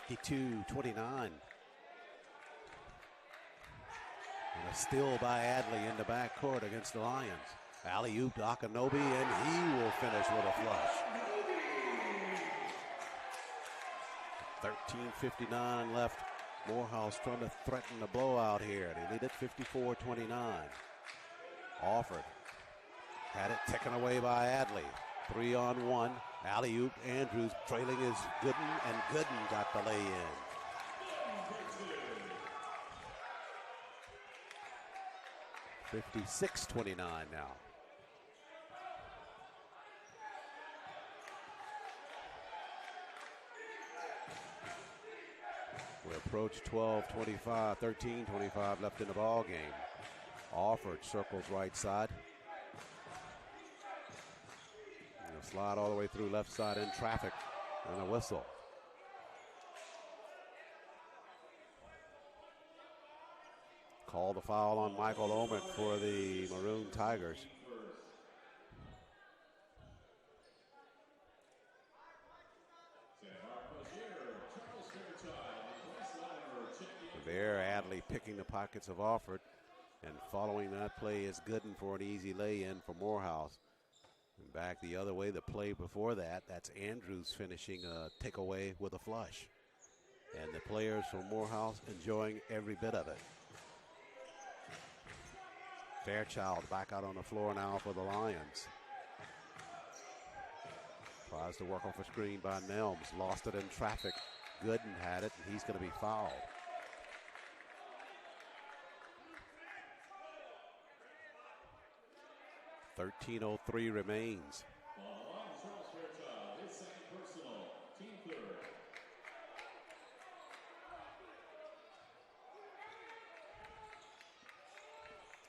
52-29. And a steal by Adley in the backcourt against the Lions. Alley-oop to Akinobi, and he will finish with a flush. 13:59 left. Morehouse trying to threaten a blowout here. They lead it 54-29. Offered. Had it taken away by Adley. 3-on-1. Alley-oop. Andrews trailing is Gooden, and Gooden got the lay-in. $56-29 now. We approach 12:25, 13:25 left in the ball game. Offord circles right side. And a slide all the way through left side in traffic, and a whistle. Call the foul on Michael Oment for the Maroon Tigers. There, Adley picking the pockets of Offord, and following that play is Gooden for an easy lay-in for Morehouse. And back the other way, the play before that, that's Andrews finishing a takeaway with a flush. And the players from Morehouse enjoying every bit of it. Fairchild back out on the floor now for the Lions. Tries to work off a screen by Nelms. Lost it in traffic. Gooden had it, and he's going to be fouled. 13:03 remains.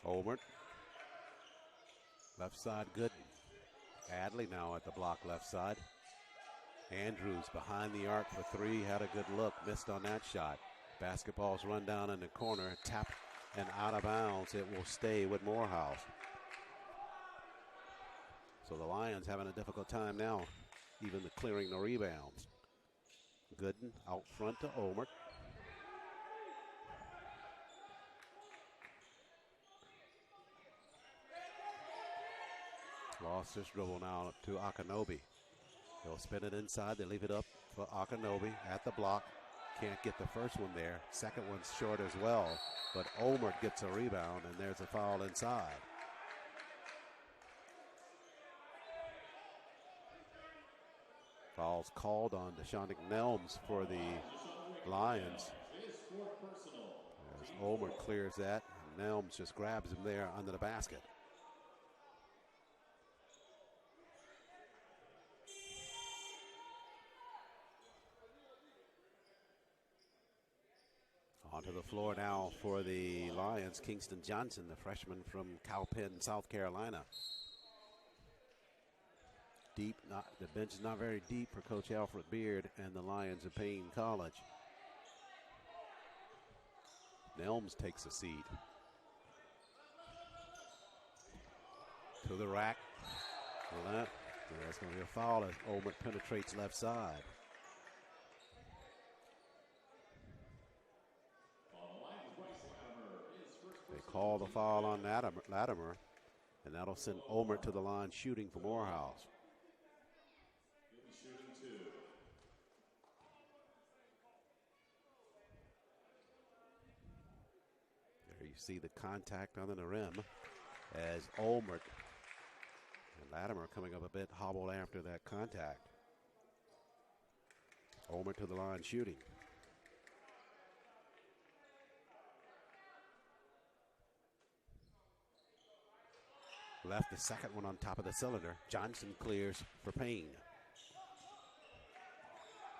Olmert. Left side, Gooden. Adley now at the block left side. Andrews behind the arc for three. Had a good look. Missed on that shot. Basketball's run down in the corner. Tapped and out of bounds. It will stay with Morehouse. So the Lions having a difficult time now, even clearing the rebounds. Gooden out front to Olmert. Lost his dribble now to Akinobi. He'll spin it inside. They leave it up for Akinobi at the block. Can't get the first one there. Second one's short as well. But Olmert gets a rebound, and there's a foul inside. Foul's called on Deshaun Nelms for the Lions. As Olmert clears that, Nelms just grabs him there under the basket. Onto the floor now for the Lions, Kingston Johnson, the freshman from Cowpen, South Carolina. Deep, the bench is not very deep for Coach Alfred Beard and the Lions of Paine College. Nelms takes a seat. To the rack. There's going to be a foul as Olmert penetrates left side. They call the foul on Latimer, and that'll send Olmert to the line shooting for Morehouse. There you see the contact under the rim as Olmert and Latimer coming up a bit hobbled after that contact. Olmert to the line shooting. Left the second one on top of the cylinder. Johnson clears for Paine.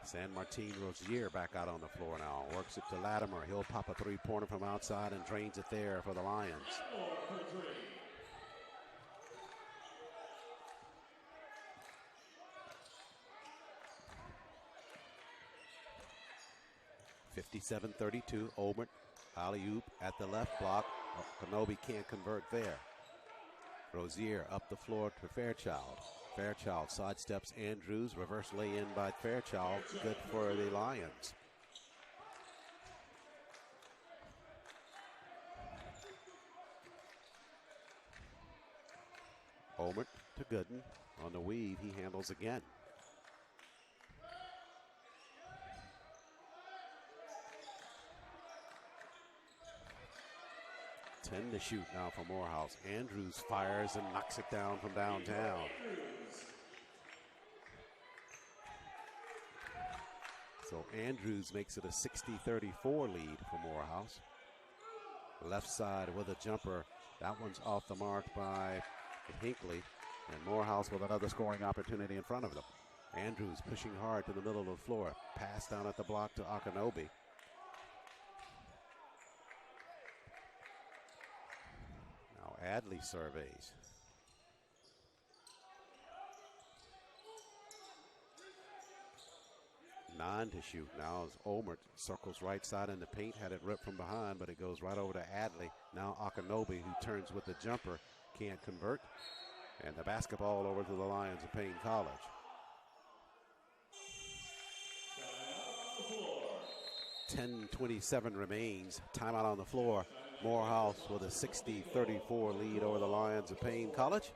San Martin Rozier back out on the floor now. Works it to Latimer. He'll pop a three-pointer from outside and drains it there for the Lions. (57-32). Olmert, alley-oop at the left block. Kenobi can't convert there. Rozier up the floor to Fairchild. Fairchild sidesteps Andrews. Reverse lay-in by Fairchild. Good for the Lions. Olmert to Gooden. On the weave, he handles again. To shoot now for Morehouse. Andrews fires and knocks it down from downtown. So Andrews makes it a 60-34 lead for Morehouse. Left side with a jumper. That one's off the mark by Hinckley. And Morehouse with another scoring opportunity in front of them. Andrews pushing hard to the middle of the floor. Pass down at the block to Akinobi. Adley surveys. Nine to shoot now as Olmert circles right side in the paint. Had it ripped from behind, but it goes right over to Adley. Now Akinobi, who turns with the jumper, can't convert. And the basketball over to the Lions of Paine College. 10:27 remains. Timeout on the floor. Morehouse with a 60-34 lead over the Lions of Paine College.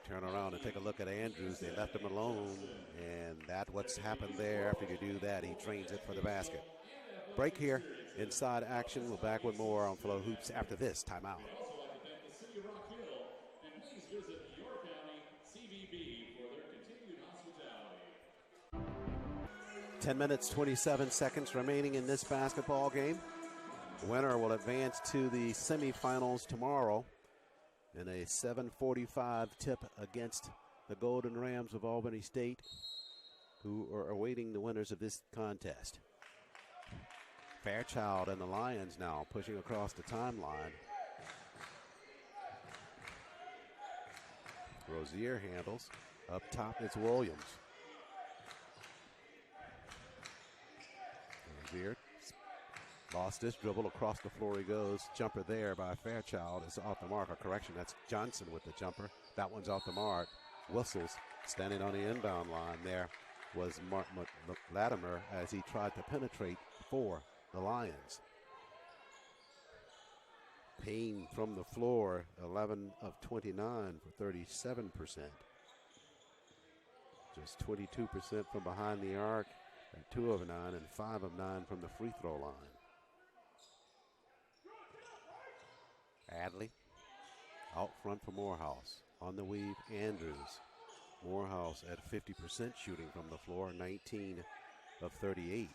Turn around and take a look at Andrews. They left him alone, and that's what's happened there. After you do that, he drains it for the basket. Break here. Inside action. We're back with more on FloHoops after this timeout. 10 minutes, 27 seconds remaining in this basketball game. Winner will advance to the semifinals tomorrow. in a 7:45 tip against the Golden Rams of Albany State, who are awaiting the winners of this contest. Fairchild and the Lions now pushing across the timeline. Rozier handles. Up top, it's Williams. Rozier lost this dribble. Across the floor he goes. Jumper there by Fairchild is off the mark. Or correction, that's Johnson with the jumper. That one's off the mark. Whistles standing on the inbound line there was Latimer as he tried to penetrate for the Lions. Paine from the floor, 11 of 29 for 37%. Just 22% from behind the arc, and 2 of 9 and 5 of 9 from the free throw line. Adley out front for Morehouse. On the weave, Andrews. Morehouse at 50% shooting from the floor, 19 of 38.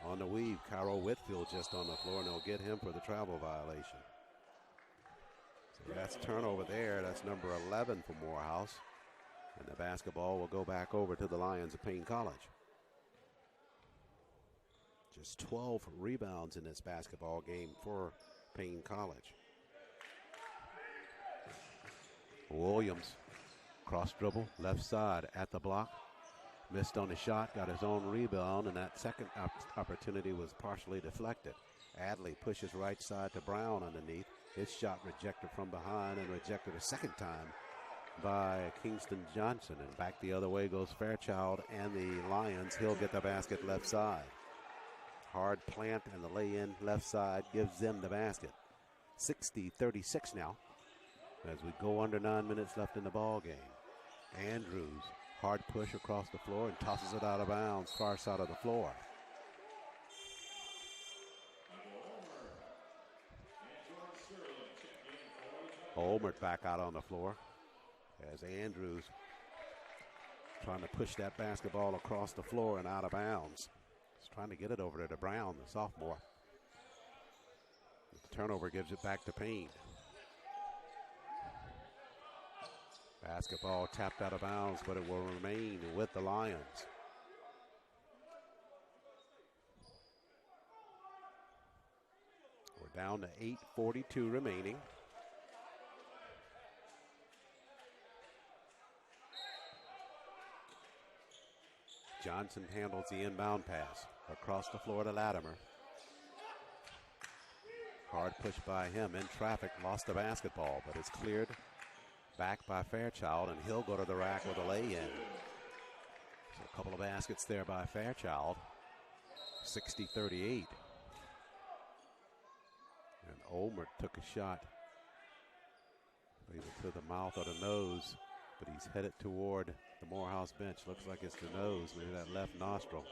On the weave, Cairo Whitfield just on the floor, and they'll get him for the travel violation. So that's turnover there. That's number 11 for Morehouse. And the basketball will go back over to the Lions of Paine College. Just 12 rebounds in this basketball game for Paine College. Williams, cross dribble, left side at the block. Missed on the shot, got his own rebound, and that second opportunity was partially deflected. Adley pushes right side to Brown underneath. His shot rejected from behind and rejected a second time by Kingston Johnson. And back the other way goes Fairchild and the Lions. He'll get the basket left side. Hard plant and the lay-in left side gives them the basket. 60-36 now as we go under 9 minutes left in the ball game. Andrews, hard push across the floor and tosses it out of bounds, far side of the floor. Olmert back out on the floor as Andrews trying to push that basketball across the floor and out of bounds. He's trying to get it over to Brown, the sophomore. The turnover gives it back to Paine. Basketball tapped out of bounds, but it will remain with the Lions. We're down to 8:42 remaining. Johnson handles the inbound pass. Across the floor to Latimer. Hard push by him in traffic, lost the basketball, but it's cleared back by Fairchild, and he'll go to the rack with a lay-in. So a couple of baskets there by Fairchild. 60-38. And Olmert took a shot either to the mouth or the nose, but he's headed toward the Morehouse bench. Looks like it's the nose, maybe that left nostril.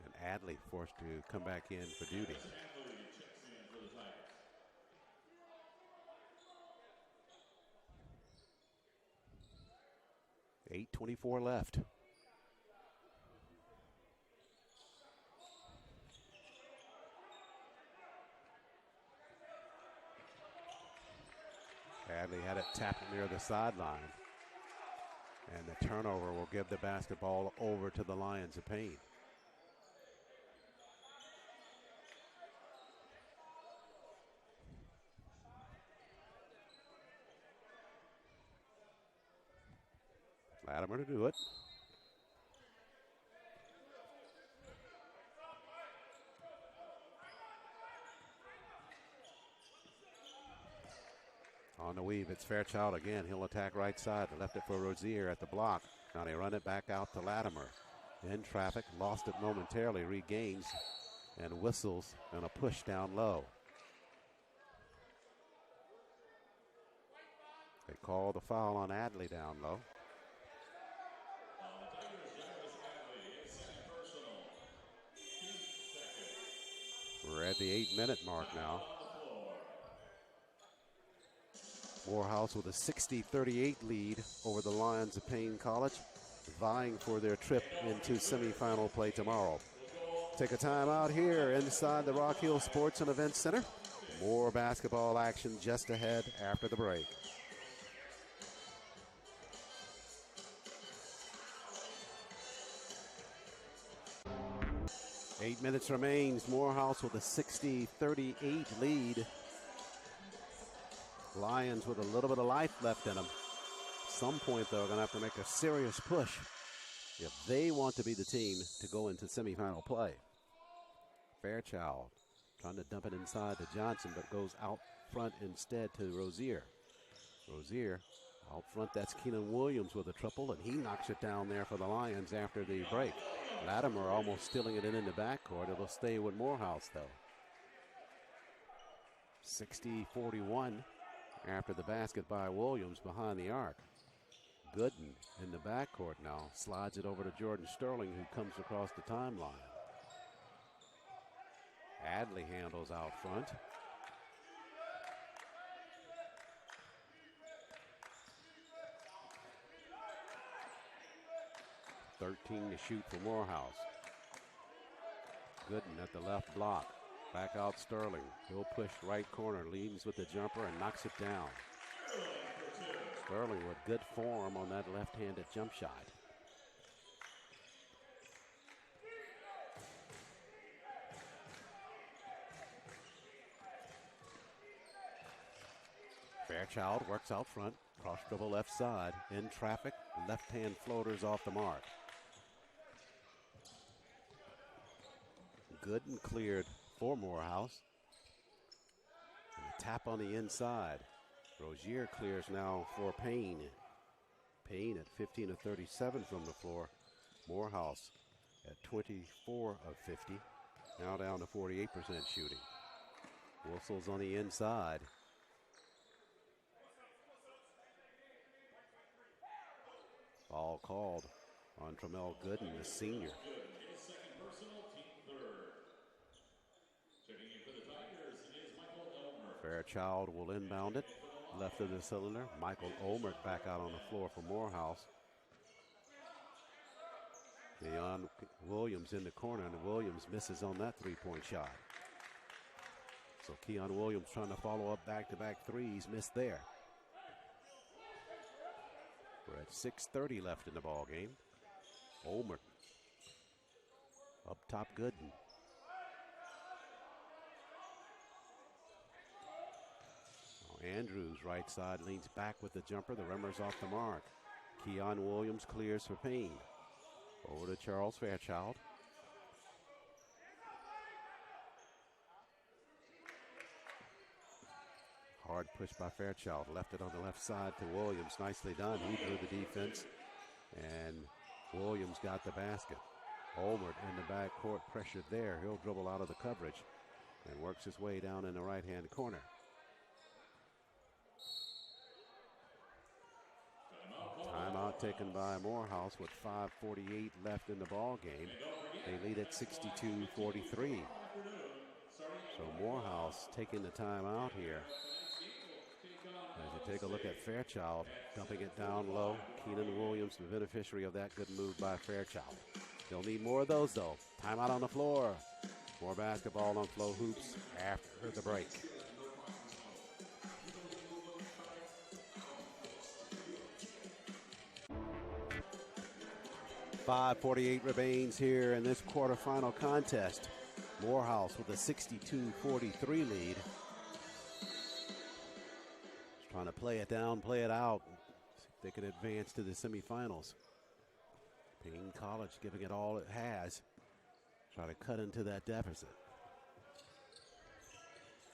And Adley forced to come back in for duty. .24 left. Adley had it tapped near the sideline. And the turnover will give the basketball over to the Lions of Paine. Latimer to do it. On the weave, it's Fairchild again. He'll attack right side. They left it for Rozier at the block. Now they run it back out to Latimer. In traffic, lost it momentarily, regains, and whistles and a push down low. They call the foul on Adley down low. We're at the 8-minute mark now. Morehouse with a 60-38 lead over the Lions of Paine College, vying for their trip into semifinal play tomorrow. Take a time out here inside the Rock Hill Sports and Events Center. More basketball action just ahead after the break. Eight minutes remains. Morehouse with a 60-38 lead. Lions with a little bit of life left in them. At some point, though, going to have to make a serious push if they want to be the team to go into semifinal play. Fairchild trying to dump it inside to Johnson, but goes out front instead to Rozier. Rozier out front, that's Keenan Williams with a triple, and he knocks it down there for the Lions after the break. Latimer almost stealing it in the backcourt. It'll stay with Morehouse, though. 60-41 after the basket by Williams behind the arc. Gooden in the backcourt now. Slides it over to Jordan Sterling, who comes across the timeline. Adley handles out front. .13 to shoot for Morehouse. Gooden at the left block. Back out Sterling. He'll push right corner, leads with the jumper and knocks it down. Sterling with good form on that left-handed jump shot. Fairchild works out front. Cross dribble left side. In traffic. Left-hand floaters off the mark. Gooden cleared for Morehouse. And a tap on the inside. Rozier clears now for Paine. Paine at 15 of 37 from the floor. Morehouse at 24 of 50. Now down to 48% shooting. Whistles on the inside. Foul called on Tramel Gooden, the senior. Fairchild will inbound it. Left of the cylinder. Michael Olmert back out on the floor for Morehouse. Keon Williams in the corner, and Williams misses on that three-point shot. So Keon Williams trying to follow up back-to-back threes, missed there. We're at 6:30 left in the ball game. Olmert up top, Gooden. Andrews right side leans back with the jumper. The rimmer's off the mark. Keon Williams clears for Paine. Over to Charles Fairchild. Hard push by Fairchild. Left it on the left side to Williams. Nicely done. He drew the defense. And Williams got the basket. Olmert in the backcourt, pressured there. He'll dribble out of the coverage and works his way down in the right-hand corner. Timeout taken by Morehouse with 5:48 left in the ball game. They lead at 62-43. So Morehouse taking the timeout here. As you take a look at Fairchild, dumping it down low. Keenan Williams, the beneficiary of that good move by Fairchild. They'll need more of those, though. Timeout on the floor. More basketball on FloHoops after the break. 5:48 remains here in this quarterfinal contest. Morehouse with a 62-43 lead. Just trying to play it down, play it out. See if they can advance to the semifinals. Paine College giving it all it has. Try to cut into that deficit.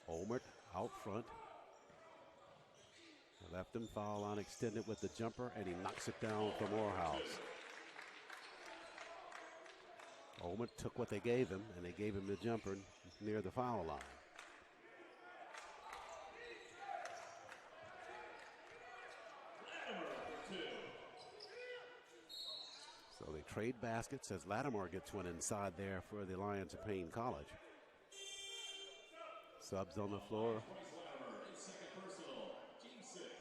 Olmert out front. Left him foul line extended with the jumper, and he knocks it down for Morehouse. Olmert took what they gave him, and they gave him the jumper near the foul line. So they trade baskets as Lattimore gets one inside there for the Lions of Paine College. Subs on the floor.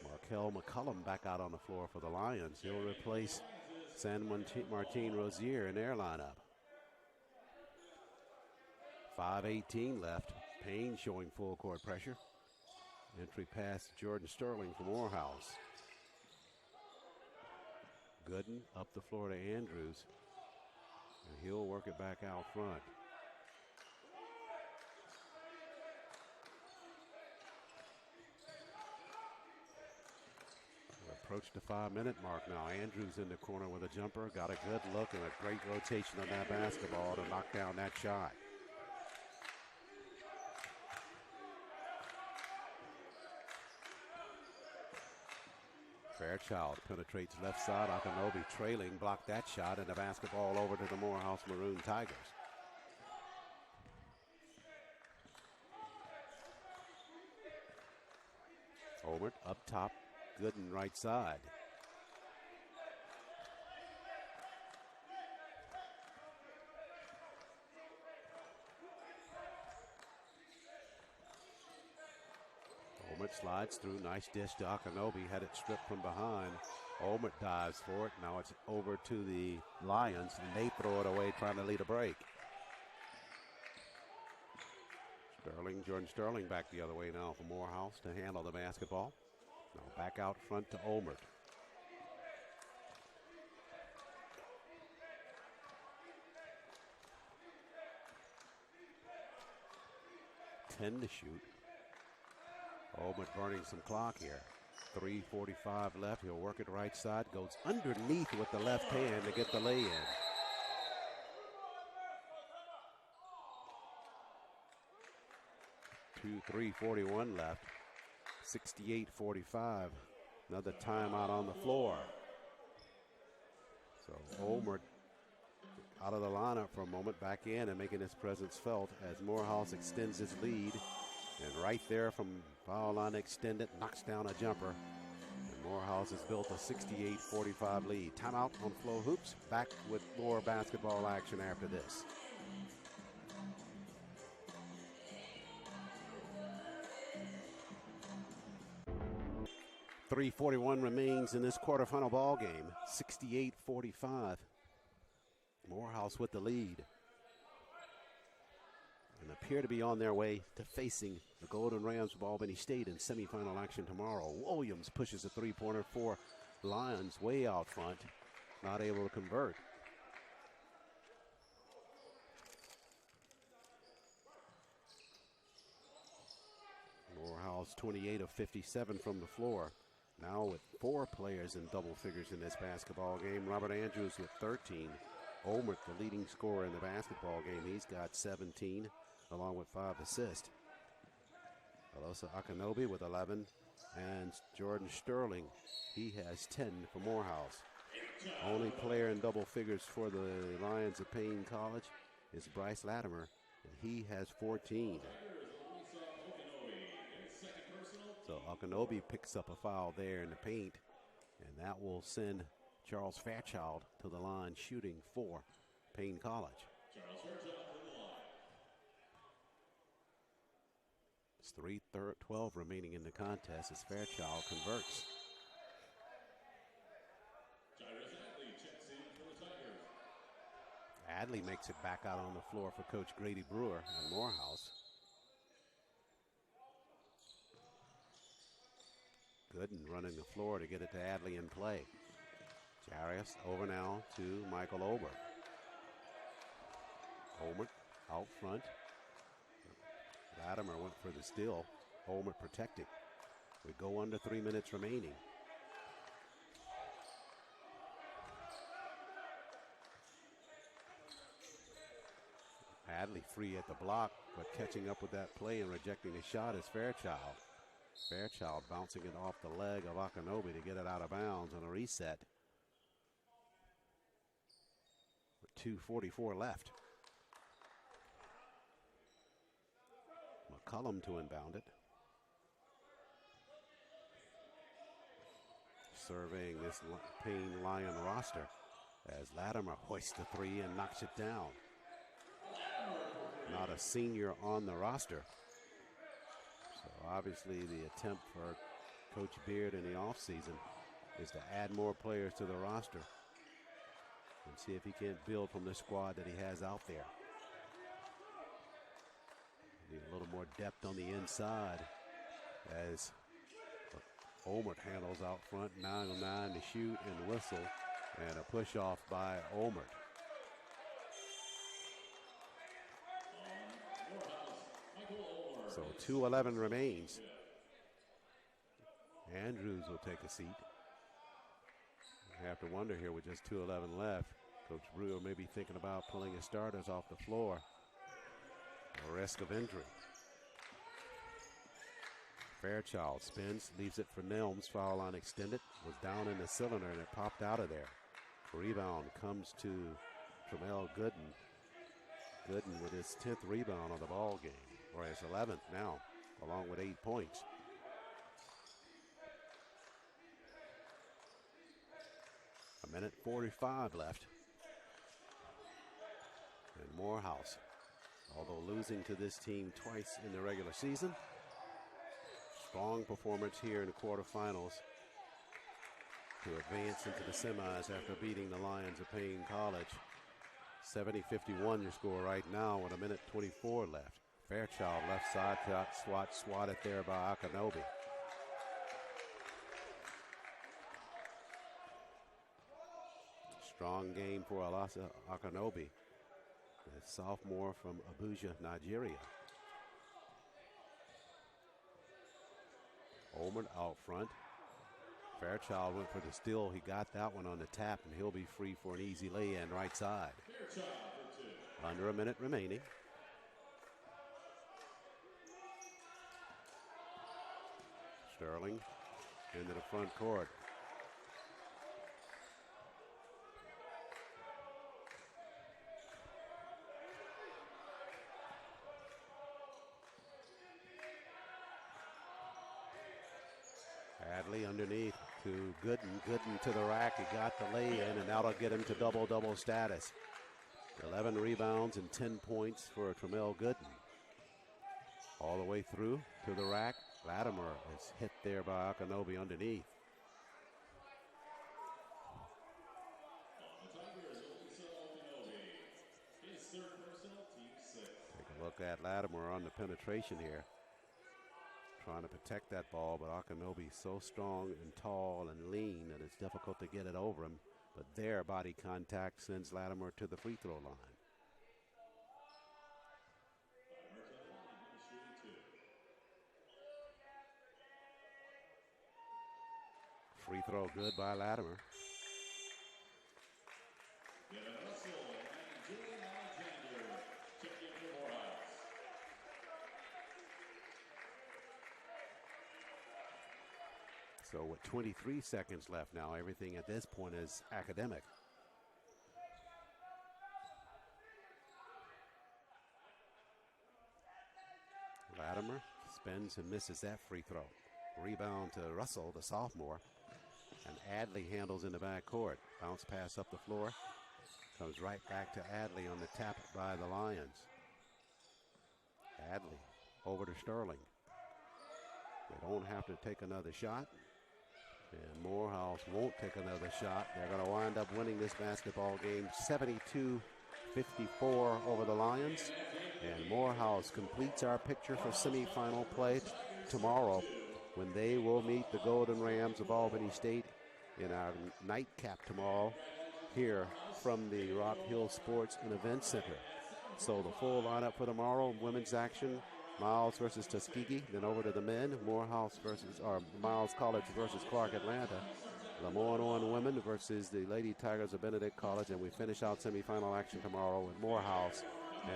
Markel McCullum back out on the floor for the Lions. He'll replace San Martin Rozier in their lineup. 5:18 left. Paine showing full court pressure. Entry pass to Jordan Sterling from Morehouse. Gooden up the floor to Andrews. And he'll work it back out front. Approach the 5-minute mark now. Andrews in the corner with a jumper. Got a good look and a great rotation on that basketball to knock down that shot. Fairchild penetrates left side. Akinobi trailing, blocked that shot, and the basketball over to the Morehouse Maroon Tigers. Obert up top. Gooden right side. Olmert slides through. Nice dish to Akinobi. Had it stripped from behind. Olmert dives for it. Now it's over to the Lions, and they throw it away trying to lead a break. Jordan Sterling back the other way now for Morehouse to handle the basketball. Now back out front to Olmert. Ten to shoot. Olmert burning some clock here. 3:45 left. He'll work it right side. Goes underneath with the left hand to get the lay-in. 3:41 left. 68-45. Another timeout on the floor. So Olmert out of the lineup for a moment, back in and making his presence felt as Morehouse extends his lead. And right there from foul line extended, knocks down a jumper. And Morehouse has built a 68-45 lead. Timeout on FloHoops. Back with more basketball action after this. 3:41 remains in this quarterfinal ball game. 68-45. Morehouse with the lead. And appear to be on their way to facing the Golden Rams of Albany State in semifinal action tomorrow. Williams pushes a three-pointer for Lions way out front. Not able to convert. Morehouse 28 of 57 from the floor. Now with 4 players in double figures in this basketball game. Robert Andrews with 13. Olmert, the leading scorer in the basketball game. He's got 17, along with 5 assists. Alosa Akinobi with 11. And Jordan Sterling, he has 10 for Morehouse. Only player in double figures for the Lions of Paine College is Bryce Latimer, and he has 14. So Akinobi picks up a foul there in the paint, and that will send Charles Fairchild to the line shooting for Paine College. It's 3:12 remaining in the contest as Fairchild converts. Adley makes it back out on the floor for Coach Grady Brewer and Morehouse. Gooden running the floor to get it to Adley in play. Jarius over now to Michael Olmert. Olmert out front. Latimer went for the steal. Olmert protecting. We go under 3 minutes remaining. Adley free at the block, but catching up with that play and rejecting the shot is Fairchild. Fairchild bouncing it off the leg of Akinobi to get it out of bounds on a reset. With 2:44 left. McCullum to inbound it. Surveying this Paine Lion roster as Latimer hoists the three and knocks it down. Not a senior on the roster. So obviously the attempt for Coach Beard in the offseason is to add more players to the roster and see if he can't build from the squad that he has out there. Need a little more depth on the inside as Olmert handles out front. 9:09 to shoot and whistle, and a push off by Olmert. So 2:11 remains. Andrews will take a seat. I have to wonder here with just 2:11 left. Coach Brewer may be thinking about pulling his starters off the floor. A risk of injury. Fairchild spins, leaves it for Nelms. Foul line extended. Was down in the cylinder and it popped out of there. Rebound comes to Tramel Gooden. Gooden with his 10th rebound on the ball game, or his 11th now, along with 8 points. A minute 45 left. And Morehouse, although losing to this team twice in the regular season, strong performance here in the quarterfinals to advance into the semis after beating the Lions of Paine College. 70-51 your score right now with a minute 24 left. Fairchild left side shot swatted there by Akinobi. Strong game for Alasa Akinobi, a sophomore from Abuja, Nigeria. Olmert out front. Fairchild went for the steal. He got that one on the tap, and he'll be free for an easy lay-in right side. Under a minute remaining. Sterling into the front court. Hadley underneath to Gooden. Gooden to the rack. He got the lay-in, and that'll get him to double-double status. 11 rebounds and 10 points for Tramel Gooden. All the way through to the rack. Latimer is hit there by Akinobi underneath. Take a look at Latimer on the penetration here. Trying to protect that ball, but Akinobi so strong and tall and lean that it's difficult to get it over him. But their body contact sends Latimer to the free throw line. Free throw good by Latimer. So with 23 seconds left now, everything at this point is academic. Latimer spins and misses that free throw. Rebound to Russell, the sophomore. And Adley handles in the backcourt. Bounce pass up the floor. Comes right back to Adley on the tap by the Lions. Adley over to Sterling. They don't have to take another shot. And Morehouse won't take another shot. They're going to wind up winning this basketball game 72-54 over the Lions. And Morehouse completes our picture for semifinal play tomorrow when they will meet the Golden Rams of Albany State in our nightcap tomorrow here from the Rock Hill Sports and Events Center. So the full lineup for tomorrow: women's action, Miles versus Tuskegee, then over to the men, Miles College versus Clark Atlanta, Lemoyne women versus the Lady Tigers of Benedict College, and we finish out semifinal action tomorrow with Morehouse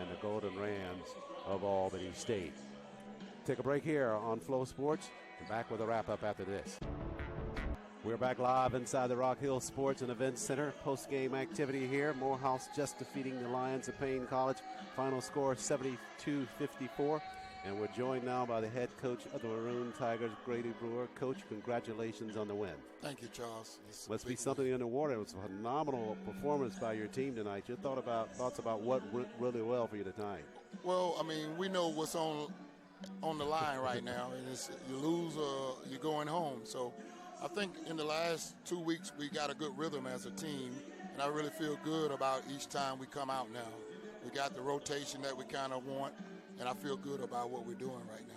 and the Golden Rams of Albany State. Take a break here on Flow Sports, and back with a wrap-up after this. We're back live inside the Rock Hill Sports and Events Center. Post-game activity here. Morehouse just defeating the Lions of Paine College. Final score 72-54. And we're joined now by the head coach of the Maroon Tigers, Grady Brewer. Coach, congratulations on the win. Thank you, Charles. Must be something in the water. It was a phenomenal performance by your team tonight. Your thoughts about what went really well for you tonight? Well, I mean, we know what's on the line right now. And it's, you lose or you're going home. So I think in the last 2 weeks we got a good rhythm as a team, and I really feel good about each time we come out now. We got the rotation that we kind of want, and I feel good about what we're doing right now.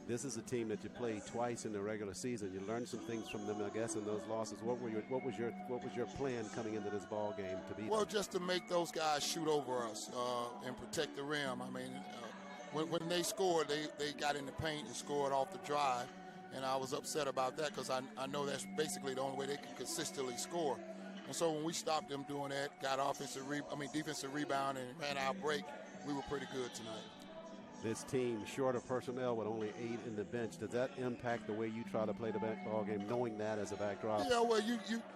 This is a team that you played twice in the regular season. You learned some things from them, I guess, in those losses. What was your plan coming into this ball game to beat them? Just to make those guys shoot over us and protect the rim. I mean, when they scored, they got in the paint and scored off the drive, and I was upset about that because I know that's basically the only way they can consistently score. And so when we stopped them doing that, got defensive rebound and ran our break, we were pretty good tonight. This team, short of personnel with only 8 in the bench, does that impact the way you try to play the ball game, knowing that as a backdrop? Yeah, well,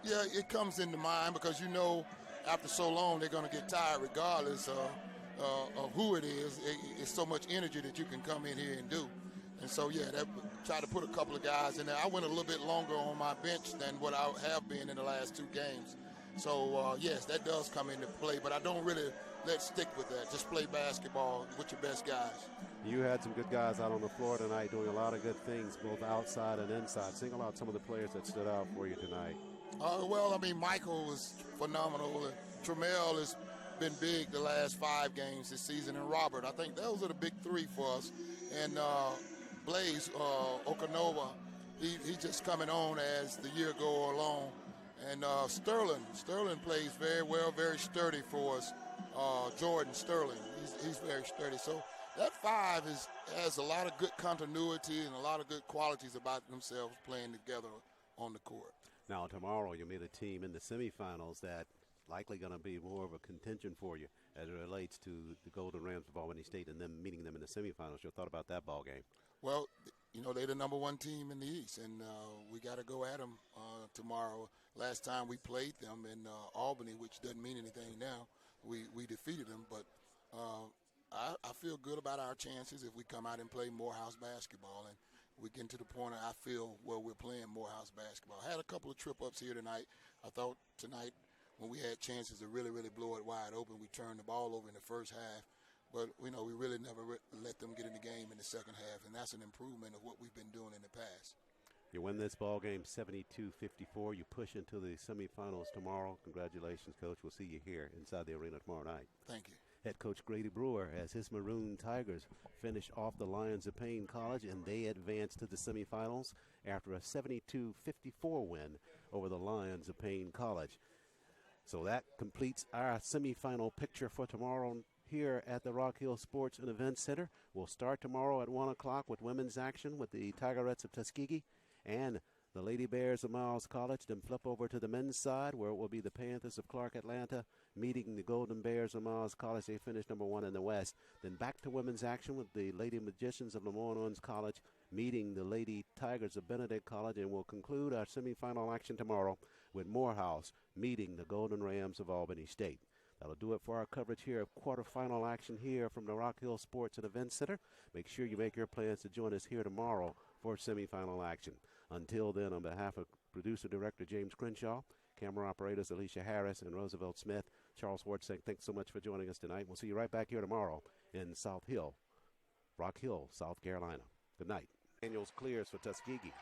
it comes into mind because you know after so long they're going to get tired regardless of who it is. It's so much energy that you can come in here and do. And so, try to put a couple of guys in there. I went a little bit longer on my bench than what I have been in the last 2 games. So, yes, that does come into play, but I don't really stick with that. Just play basketball with your best guys. You had some good guys out on the floor tonight doing a lot of good things, both outside and inside. Single out some of the players that stood out for you tonight. Michael was phenomenal. Tremel has been big the last 5 games this season, and Robert. I think those are the big 3 for us. And Blaze Okanova, he's just coming on as the year go along. And Sterling plays very well, very sturdy for us. Jordan Sterling, he's very sturdy. So that 5 has a lot of good continuity and a lot of good qualities about themselves playing together on the court. Now tomorrow you meet a team in the semifinals that likely going to be more of a contention for you as it relates to the Golden Rams of Albany State and them meeting them in the semifinals. Your thought about that ball game? Well, they're the number 1 team in the East, and we got to go at them tomorrow. Last time we played them in Albany, which doesn't mean anything now, we defeated them. But I feel good about our chances if we come out and play Morehouse basketball, and we get to the point I feel where we're playing Morehouse basketball. I had a couple of trip-ups here tonight. I thought tonight when we had chances to really, really blow it wide open, we turned the ball over in the first half. But, we really never let them get in the game in the second half, and that's an improvement of what we've been doing in the past. You win this ball game 72-54. You push into the semifinals tomorrow. Congratulations, Coach. We'll see you here inside the arena tomorrow night. Thank you. Head coach Grady Brewer has his Maroon Tigers finish off the Lions of Paine College, and they advance to the semifinals after a 72-54 win over the Lions of Paine College. So that completes our semifinal picture for tomorrow here at the Rock Hill Sports and Events Center. We'll start tomorrow at 1 o'clock with women's action with the Tigerettes of Tuskegee and the Lady Bears of Miles College. Then flip over to the men's side where it will be the Panthers of Clark Atlanta meeting the Golden Bears of Miles College. They finished number 1 in the West. Then back to women's action with the Lady Magicians of Lemoyne College meeting the Lady Tigers of Benedict College. And we'll conclude our semifinal action tomorrow with Morehouse meeting the Golden Rams of Albany State. That'll do it for our coverage here of quarterfinal action here from the Rock Hill Sports and Events Center. Make sure you make your plans to join us here tomorrow for semifinal action. Until then, on behalf of producer-director James Crenshaw, camera operators Alicia Harris and Roosevelt Smith, Charles Ward saying thanks so much for joining us tonight. We'll see you right back here tomorrow in South Hill, Rock Hill, South Carolina. Good night. Daniels clears for Tuskegee.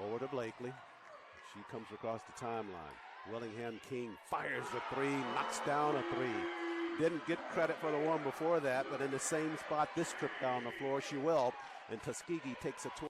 Over to Blakely. She comes across the timeline. Willingham King fires the 3, knocks down a 3. Didn't get credit for the one before that, but in the same spot this trip down the floor, she will. And Tuskegee takes a